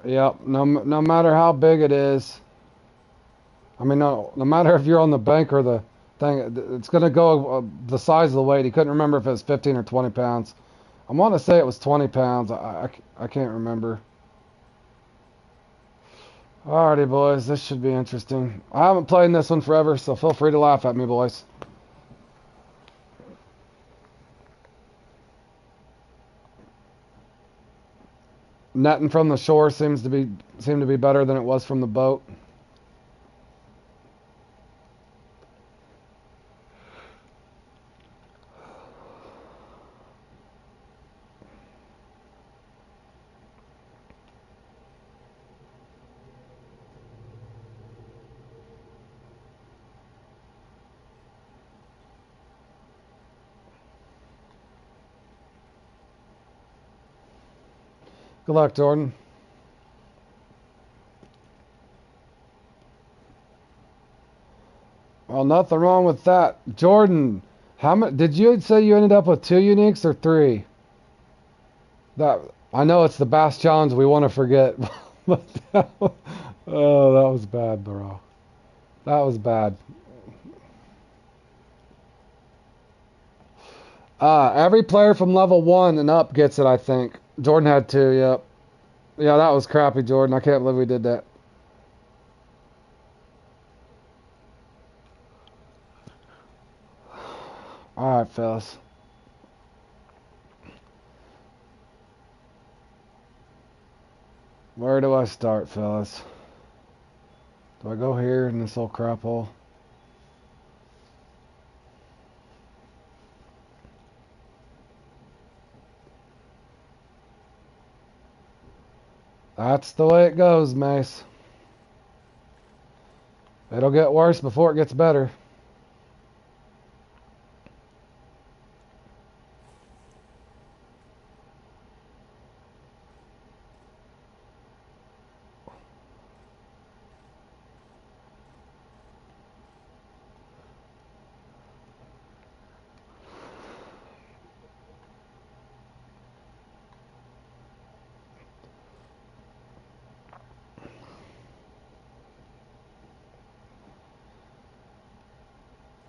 Yep, no matter how big it is, I mean, no matter if you're on the bank or the thing, it's going to go the size of the weight. He couldn't remember if it was 15 or 20 pounds. I want to say it was 20 pounds. I can't remember. Alrighty, boys, this should be interesting. I haven't played in this one forever, so feel free to laugh at me, boys. Netting from the shore seemed to be better than it was from the boat. Good luck, Jordan. Well, nothing wrong with that. Jordan, how much did you say you ended up with 2 uniques or 3? That I know it's the Bass Challenge we want to forget. But oh, that was bad, bro. That was bad. Every player from level 1 and up gets it, I think. Jordan had 2, yep. Yeah, that was crappy, Jordan. I can't believe we did that. Alright, fellas. Where do I start, fellas? Do I go here in this little crap hole? That's the way it goes, Mace. It'll get worse before it gets better.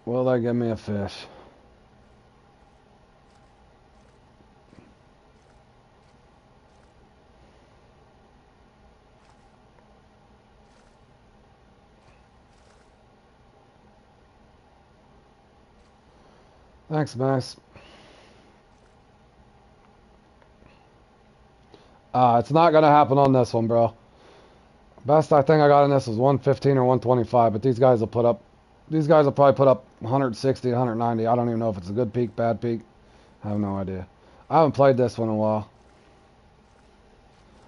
Will they give me a fish? Thanks, Max. It's not going to happen on this one, bro. Best I think I got in this was 115 or 125, but these guys will probably put up 160, 190. I don't even know if it's a good peak, bad peak. I have no idea. I haven't played this one in a while.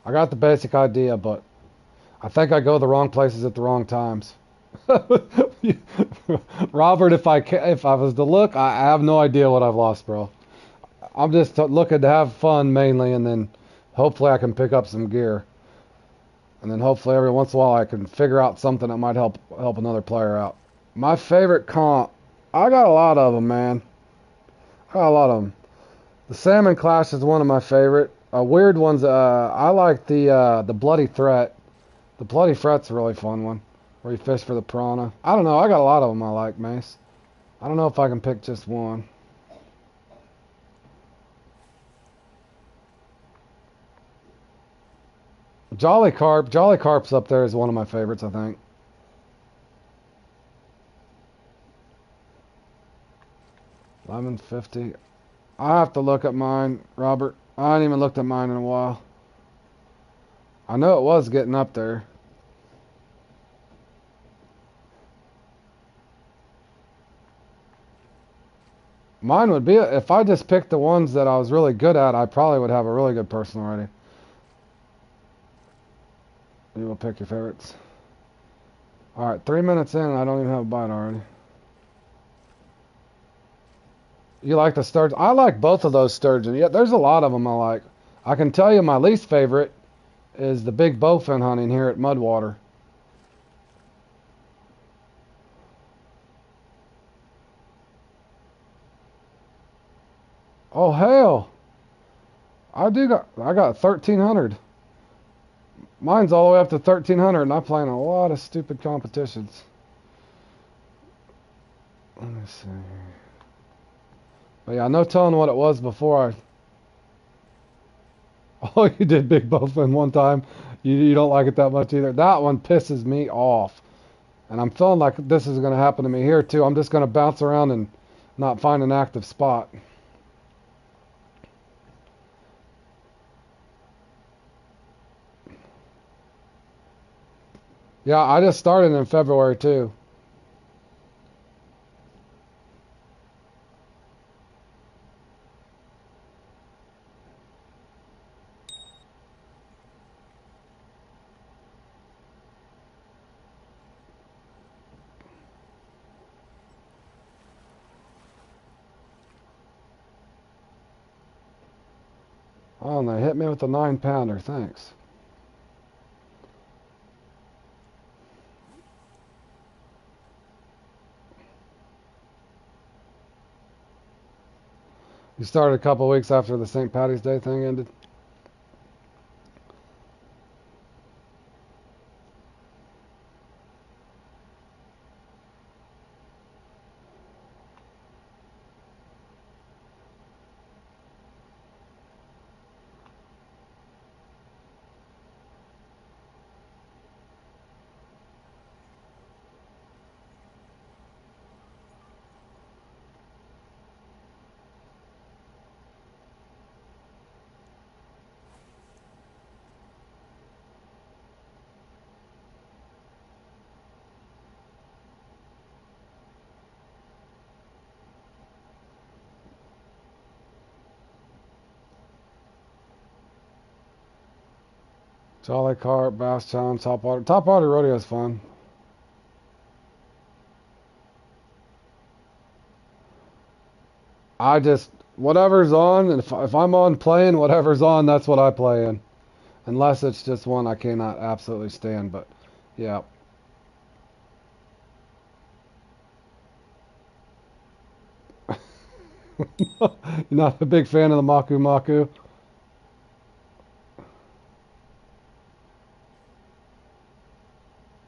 I got the basic idea, but I think I go the wrong places at the wrong times. Robert, if I was to look, I have no idea what I've lost, bro. I'm just looking to have fun mainly, and then hopefully I can pick up some gear. And then hopefully every once in a while I can figure out something that might help another player out. My favorite comp, I got a lot of them, man. I got a lot of them. The Salmon Clash is one of my favorite. Weird ones, I like the Bloody Threat. The Bloody Threat's a really fun one, where you fish for the piranha. I don't know, I got a lot of them I like, Mace. I don't know if I can pick just one. Jolly Carp's up there is one of my favorites, I think. $11.50. I have to look at mine, Robert. I haven't even looked at mine in a while. I know it was getting up there. Mine would be, if I just picked the ones that I was really good at, I probably would have a really good personal rating. You will pick your favorites. Alright, 3 minutes in, I don't even have a bite already. You like the sturgeon? I like both of those sturgeon. Yeah, there's a lot of them I like. I can tell you my least favorite is the big bowfin hunting here at Mudwater. Oh hell! I got 1,300. Mine's all the way up to 1,300, and I play in a lot of stupid competitions. Let me see. But yeah, no telling what it was before I. Oh, you did big bowfin one time. You don't like it that much either. That one pisses me off, and I'm feeling like this is going to happen to me here too. I'm just going to bounce around and not find an active spot. Yeah, I just started in February too. Oh, and they hit me with a 9-pounder. Thanks. You started a couple weeks after the St. Patty's Day thing ended. Jolly Carp, Bass Challenge, Topwater. Topwater Rodeo is fun. I just, whatever's on, and if I'm on playing, whatever's on, that's what I play in. Unless it's just one I cannot absolutely stand, but yeah. You're not a big fan of the Maku Maku?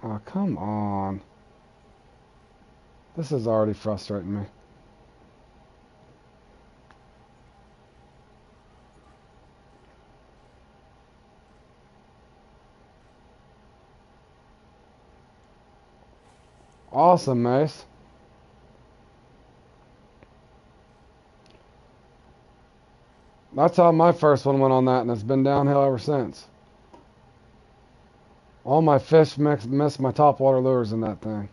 Oh, come on. This is already frustrating me. Awesome, Mace. That's how my first one went on that, and it's been downhill ever since. All my fish missed my topwater lures in that thing.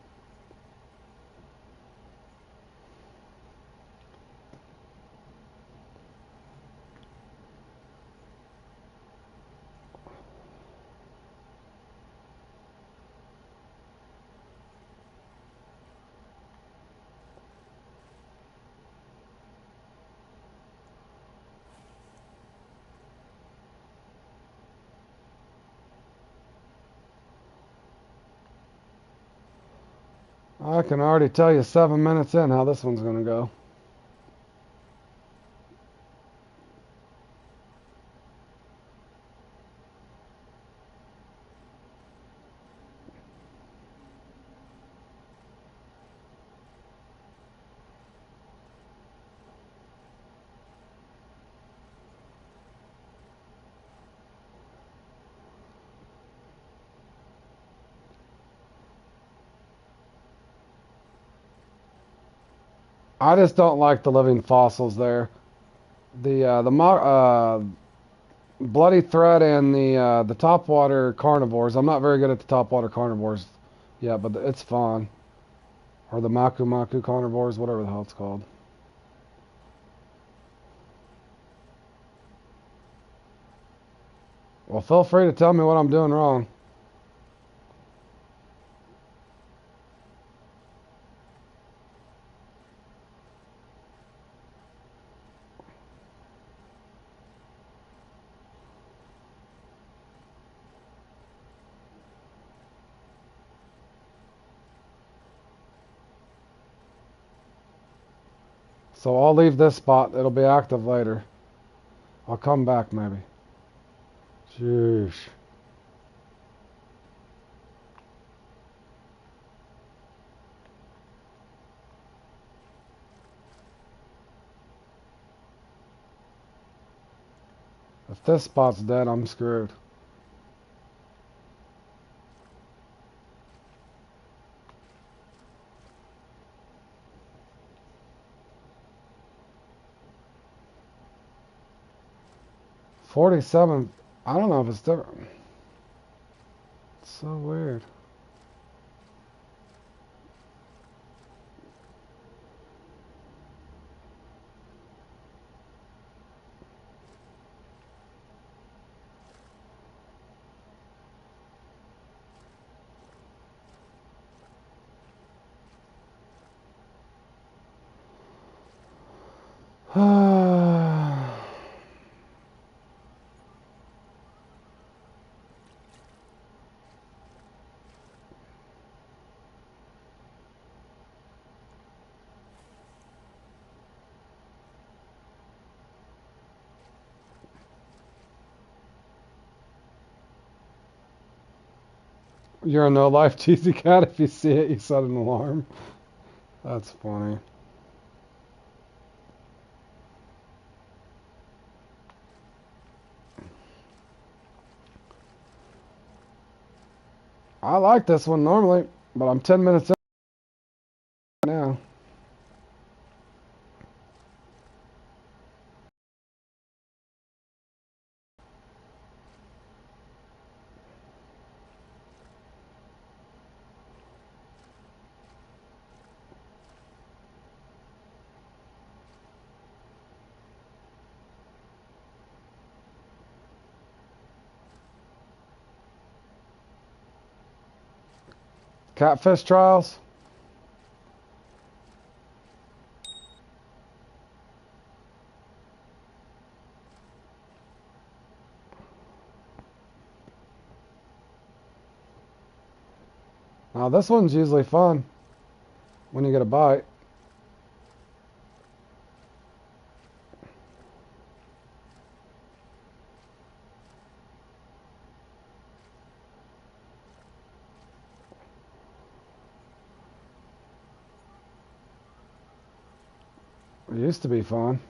I can already tell you 7 minutes in how this one's going to go. I just don't like the living fossils there. The bloody thread and the topwater carnivores. I'm not very good at the topwater carnivores yet, but it's fun. Or the Maku Maku carnivores, whatever the hell it's called. Well, feel free to tell me what I'm doing wrong. So I'll leave this spot. It'll be active later. I'll come back maybe. Sheesh. If this spot's dead, I'm screwed. $47. I don't know if it's different. It's so weird. You're a no-life cheesy cat. If you see it, you set an alarm. That's funny. I like this one normally, but I'm 10 minutes in now. Catfish trials. Now this one's usually fun when you get a bite. It used to be fun.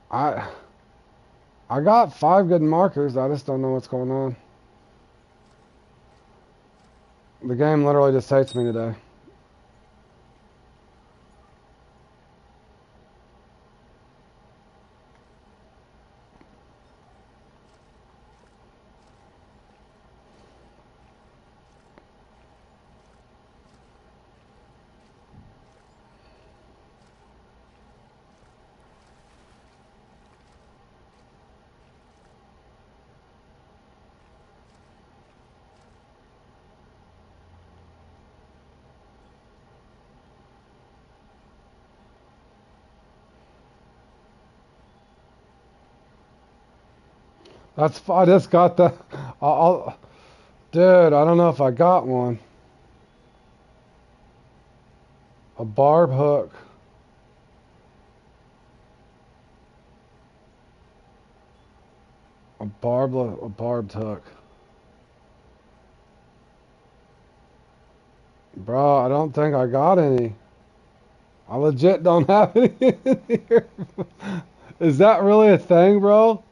I I got 5 good markers. I just don't know what's going on. The game literally just hates me today. I just got the. Dude, I don't know if I got one. A barb hook. A barbed hook. Bro, I don't think I got any. I legit don't have any in here. Is that really a thing, bro?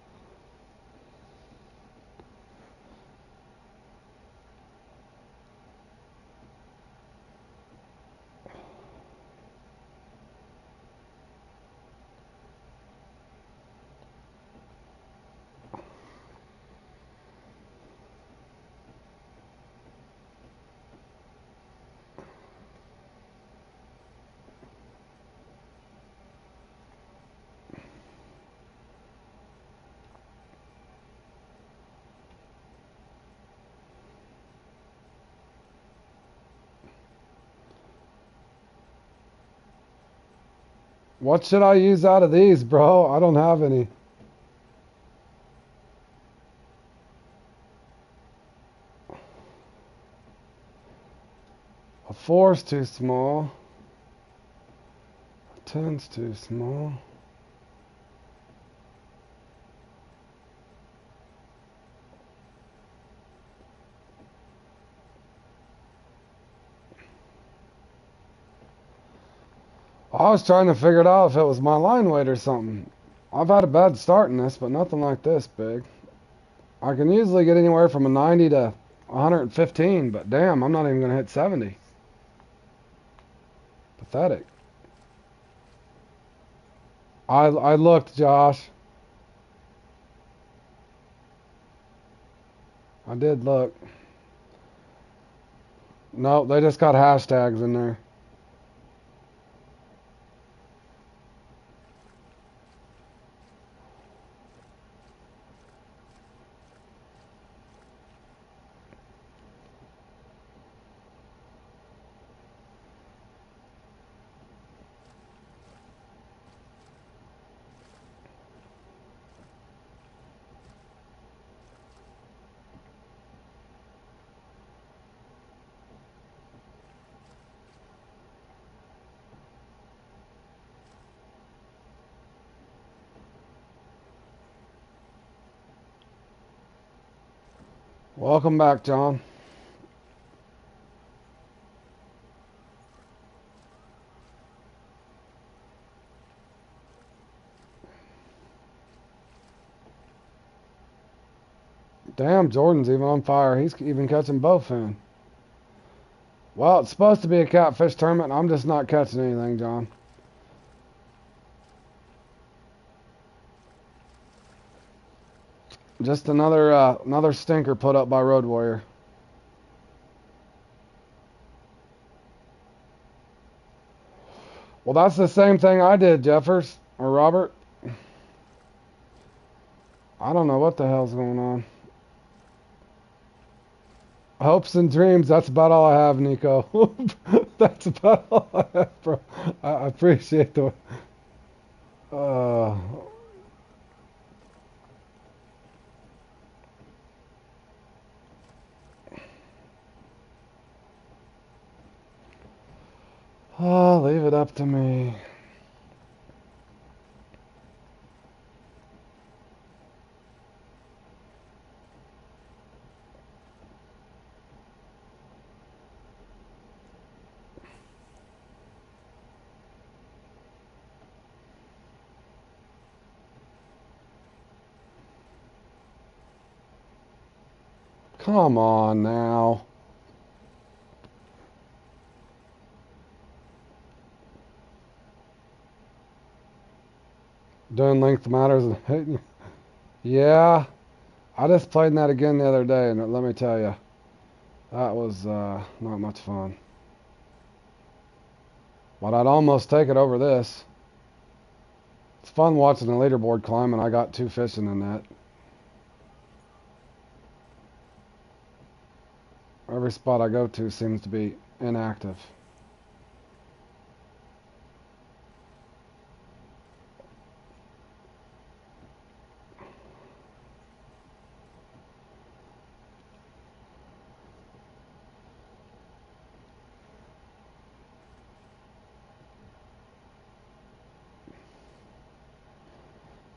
What should I use out of these, bro? I don't have any. A 4's too small. A 10's too small. I was trying to figure it out if it was my line weight or something. I've had a bad start in this, but nothing like this big. I can usually get anywhere from a 90 to 115, but damn, I'm not even going to hit 70. Pathetic. I looked, Josh. I did look. No, they just got hashtags in there. Welcome back, John. Damn, Jordan's even on fire. He's even catching bowfin. Well, it's supposed to be a catfish tournament, and I'm just not catching anything, John. Just another stinker put up by Road Warrior. Well, that's the same thing I did, Jeffers or Robert. I don't know what the hell's going on. Hopes and dreams, that's about all I have, Nico. That's about all I have, bro. I appreciate the... Uh, oh, leave it up to me. Come on now. Doing length matters and hitting. Yeah, I just played that again the other day, and let me tell you, that was not much fun. But I'd almost take it over this. It's fun watching the leaderboard climb, and I got 2 fish in the net. Every spot I go to seems to be inactive.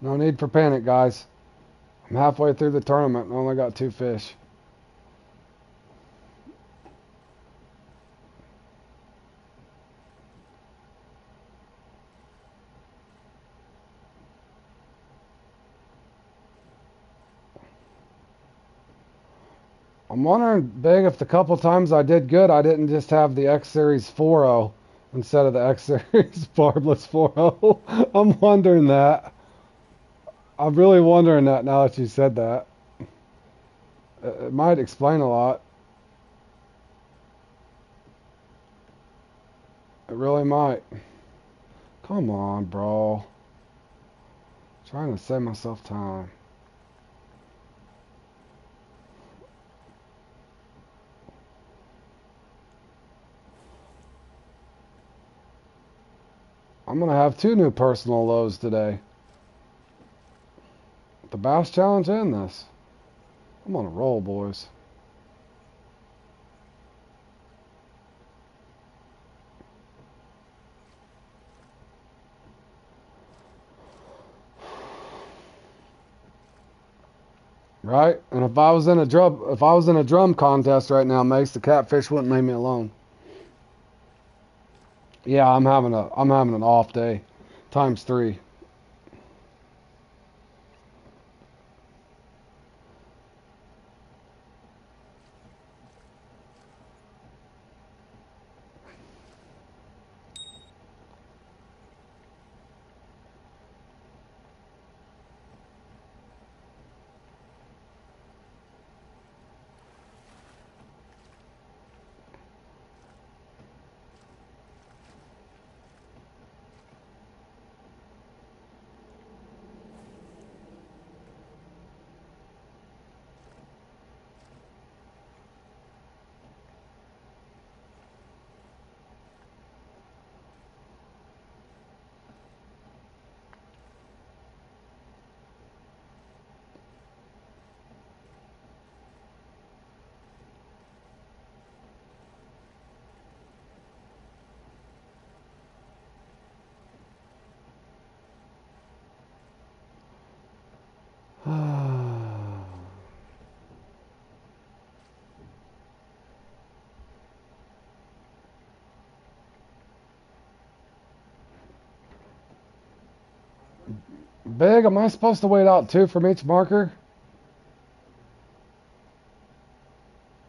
No need for panic, guys. I'm halfway through the tournament and only got 2 fish. I'm wondering, Big, if the couple times I did good, I didn't just have the X Series 4.0 instead of the X Series barbless 4.0. I'm wondering that. I'm really wondering that now that you said that. It might explain a lot. It really might. Come on, bro. Trying to save myself time. I'm going to have 2 new personal lows today. The Bass Challenge and this. I'm on a roll, boys. Right? And if I was in a drum contest right now, Mace, the catfish wouldn't leave me alone. Yeah, I'm having an off day. Times 3. Big, am I supposed to wait out 2 from each marker?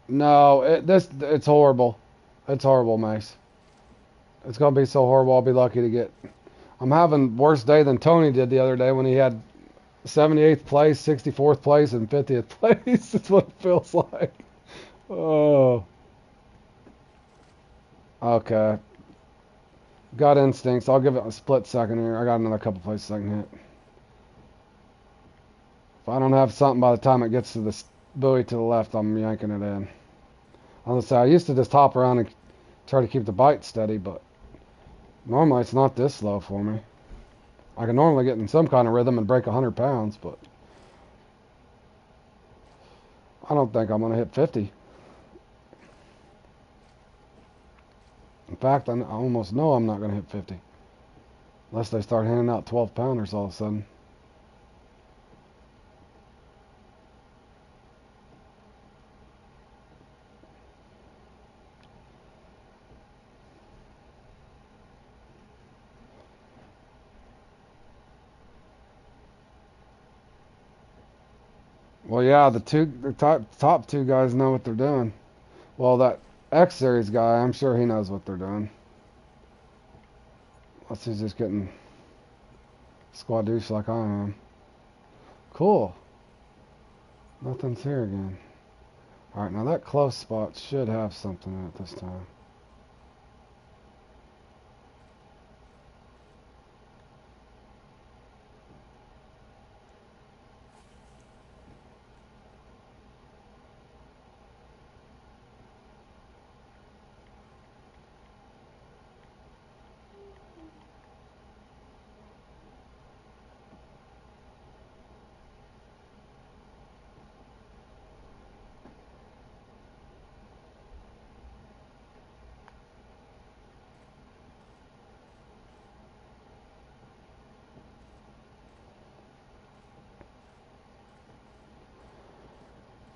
No, it's horrible. It's horrible, Mace. It's gonna be so horrible. I'll be lucky to get. I'm having worse day than Tony did the other day when he had 78th place, 64th place, and 50th place. That's what it feels like. Oh, okay. Got instincts. I'll give it a split second here. I got another couple places I can hit. If I don't have something by the time it gets to the buoy to the left, I'm yanking it in. I was gonna say, I used to just hop around and try to keep the bite steady, but normally it's not this slow for me. I can normally get in some kind of rhythm and break 100 pounds, but I don't think I'm going to hit 50. In fact, I almost know I'm not going to hit 50. Unless they start handing out 12 pounders all of a sudden. Well, yeah, the top 2 guys know what they're doing. Well, that X Series guy, I'm sure he knows what they're doing. Unless he's just getting squadouche like I am. Cool. Nothing's here again. Alright, now that close spot should have something in it this time.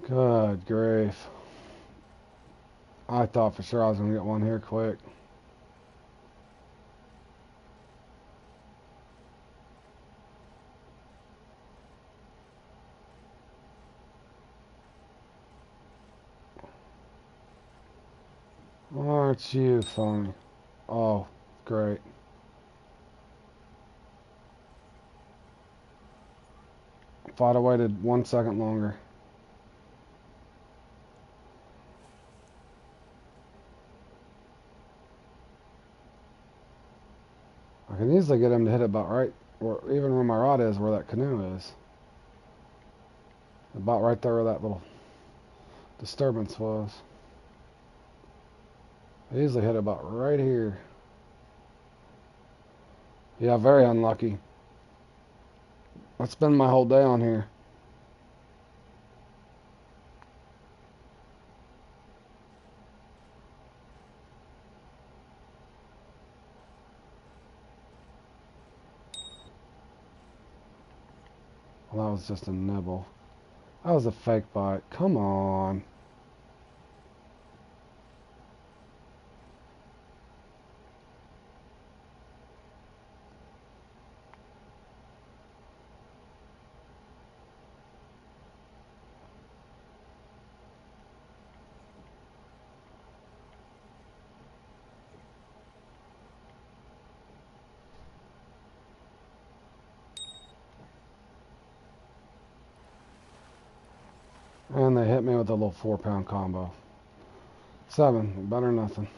Good grief. I thought for sure I was going to get one here quick. Aren't you funny? Oh, great. If I'd have waited 1 second longer. I can easily get him to hit it about right, or even where my rod is, where that canoe is. About right there where that little disturbance was. I easily hit it about right here. Yeah, very unlucky. I spend my whole day on here. Well, that was just a nibble. That was a fake bite. Come on. And they hit me with a little 4-pound combo. 7, better than nothing.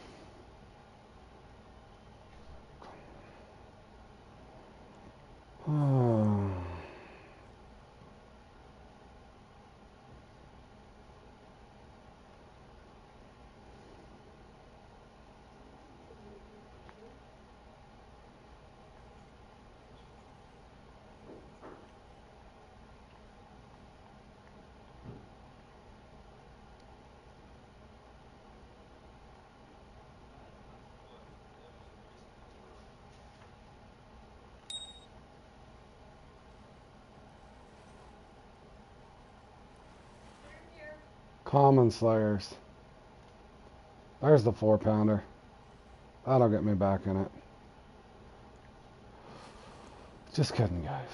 Common Slayers. There's the 4-pounder. That'll get me back in it. Just kidding, guys.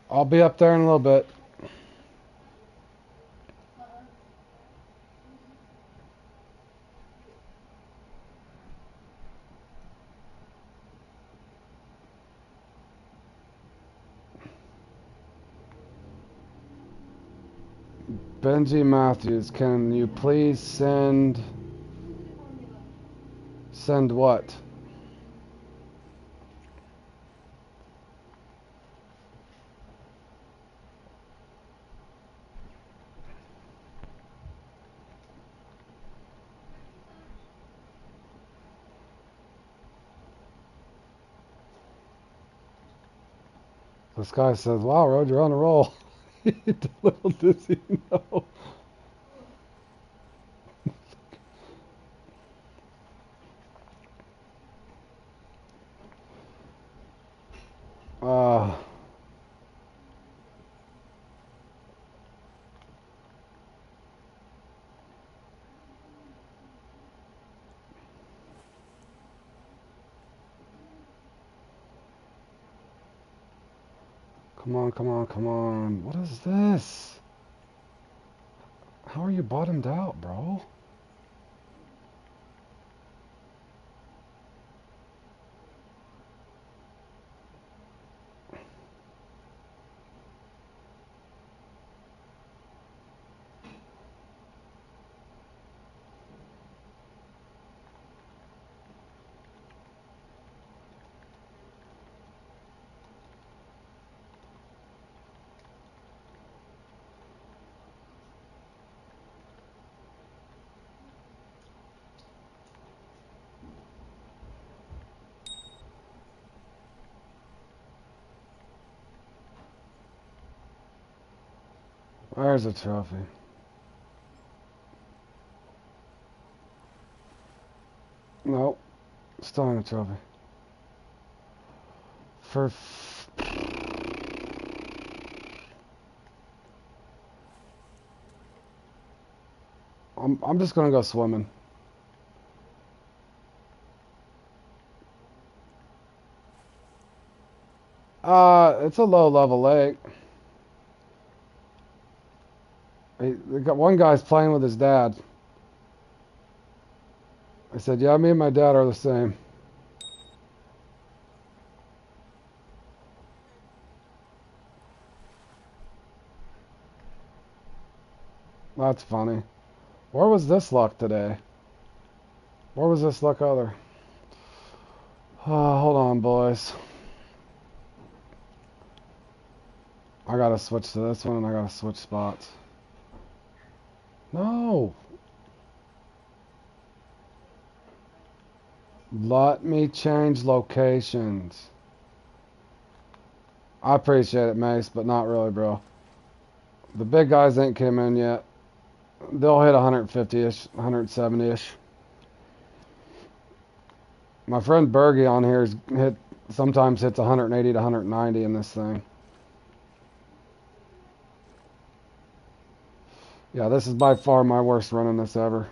I'll be up there in a little bit. Benji Matthews, can you please send what? This guy says, wow, Rod, you're on a roll. Little does he know. Uh, come on, come on, come on. What is this? How are you bottomed out, bro? There's a trophy. Nope. Still in a trophy. For... I'm just gonna go swimming. It's a low level lake. They got one guy's playing with his dad. I said, yeah, me and my dad are the same. That's funny. Where was this luck today? Where was this luck other? Hold on, boys. I gotta switch to this one and I gotta switch spots. No! Let me change locations. I appreciate it, Mace, but not really, bro. The big guys ain't came in yet. They'll hit 150-ish, 170-ish. My friend Bergie on here sometimes hits 180 to 190 in this thing. Yeah, this is by far my worst run in this ever.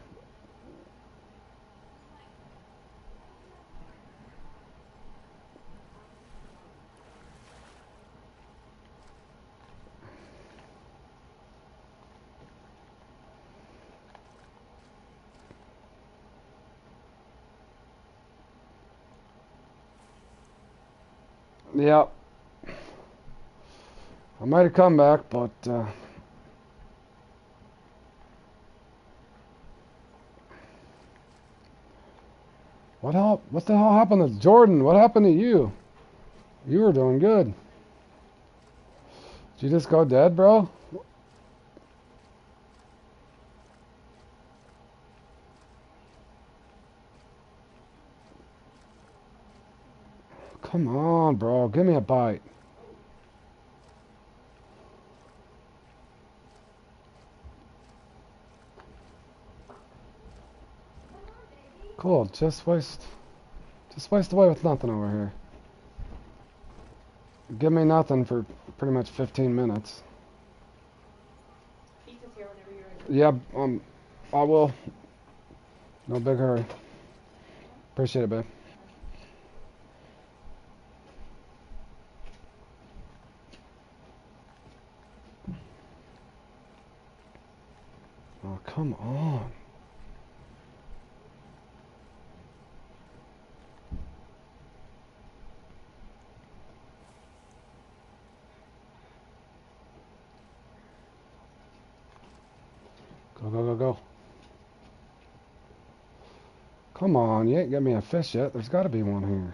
Yep. I might have come back, but what the hell happened to Jordan? What happened to you? You were doing good. Did you just go dead, bro? Come on, bro. Give me a bite. Cool. Just waste away with nothing over here. Give me nothing for pretty much 15 minutes. Yeah, I will. No big hurry. Appreciate it, babe. Oh, come on. Go, go, go, go. Come on, you ain't got me a fish yet. There's got to be one here.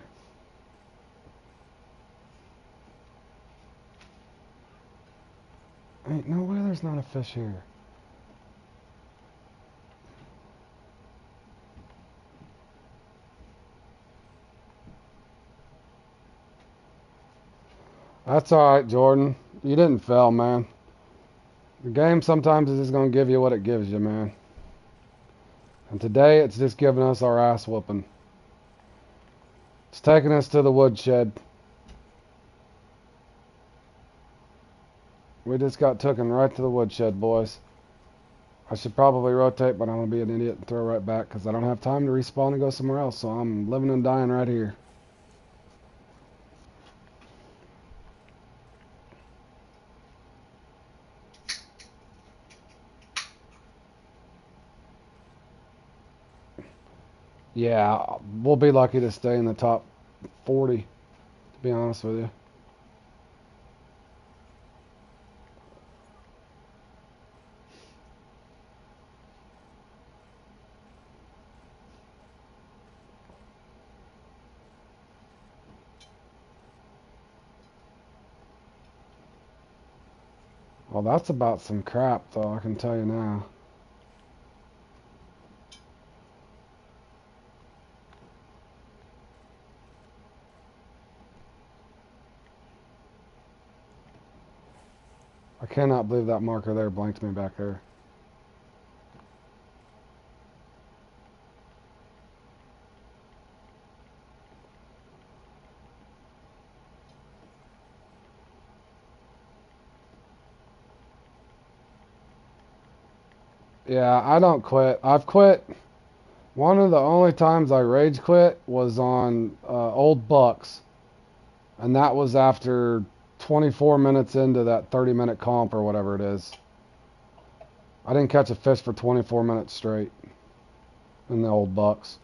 Ain't no way there's not a fish here. That's alright, Jordan. You didn't fail, man. The game sometimes is just going to give you what it gives you, man. And today, it's just giving us our ass whooping. It's taking us to the woodshed. We just got taken right to the woodshed, boys. I should probably rotate, but I'm going to be an idiot and throw right back because I don't have time to respawn and go somewhere else, so I'm living and dying right here. Yeah, we'll be lucky to stay in the top 40, to be honest with you. Well, that's about some crap, though, I can tell you now. I cannot believe that marker there blanked me back there. Yeah, I don't quit. I've quit. One of the only times I rage quit was on Old Bucks, and that was after 24 minutes into that 30-minute comp or whatever it is. I didn't catch a fish for 24 minutes straight in the Old Bucks.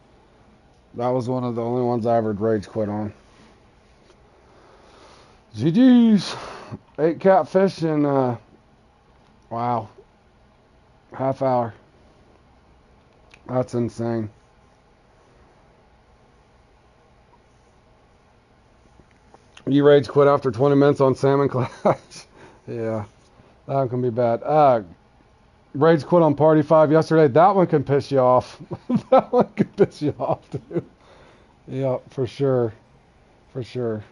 That was one of the only ones I ever rage quit on. GG's. 8 catfish in, wow, half hour. That's insane. You rage quit after 20 minutes on salmon class? Yeah, that can be bad. Rage quit on Party 5 yesterday. That one can piss you off. That one can piss you off, too. Yeah, for sure. For sure.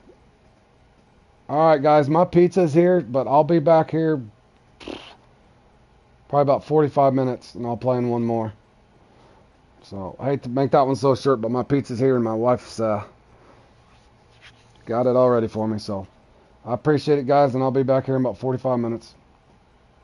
Alright, guys, my pizza's here, but I'll be back here probably about 45 minutes, and I'll play in one more. So, I hate to make that one so short, but my pizza's here, and my wife's got it all ready for me. So, I appreciate it, guys, and I'll be back here in about 45 minutes.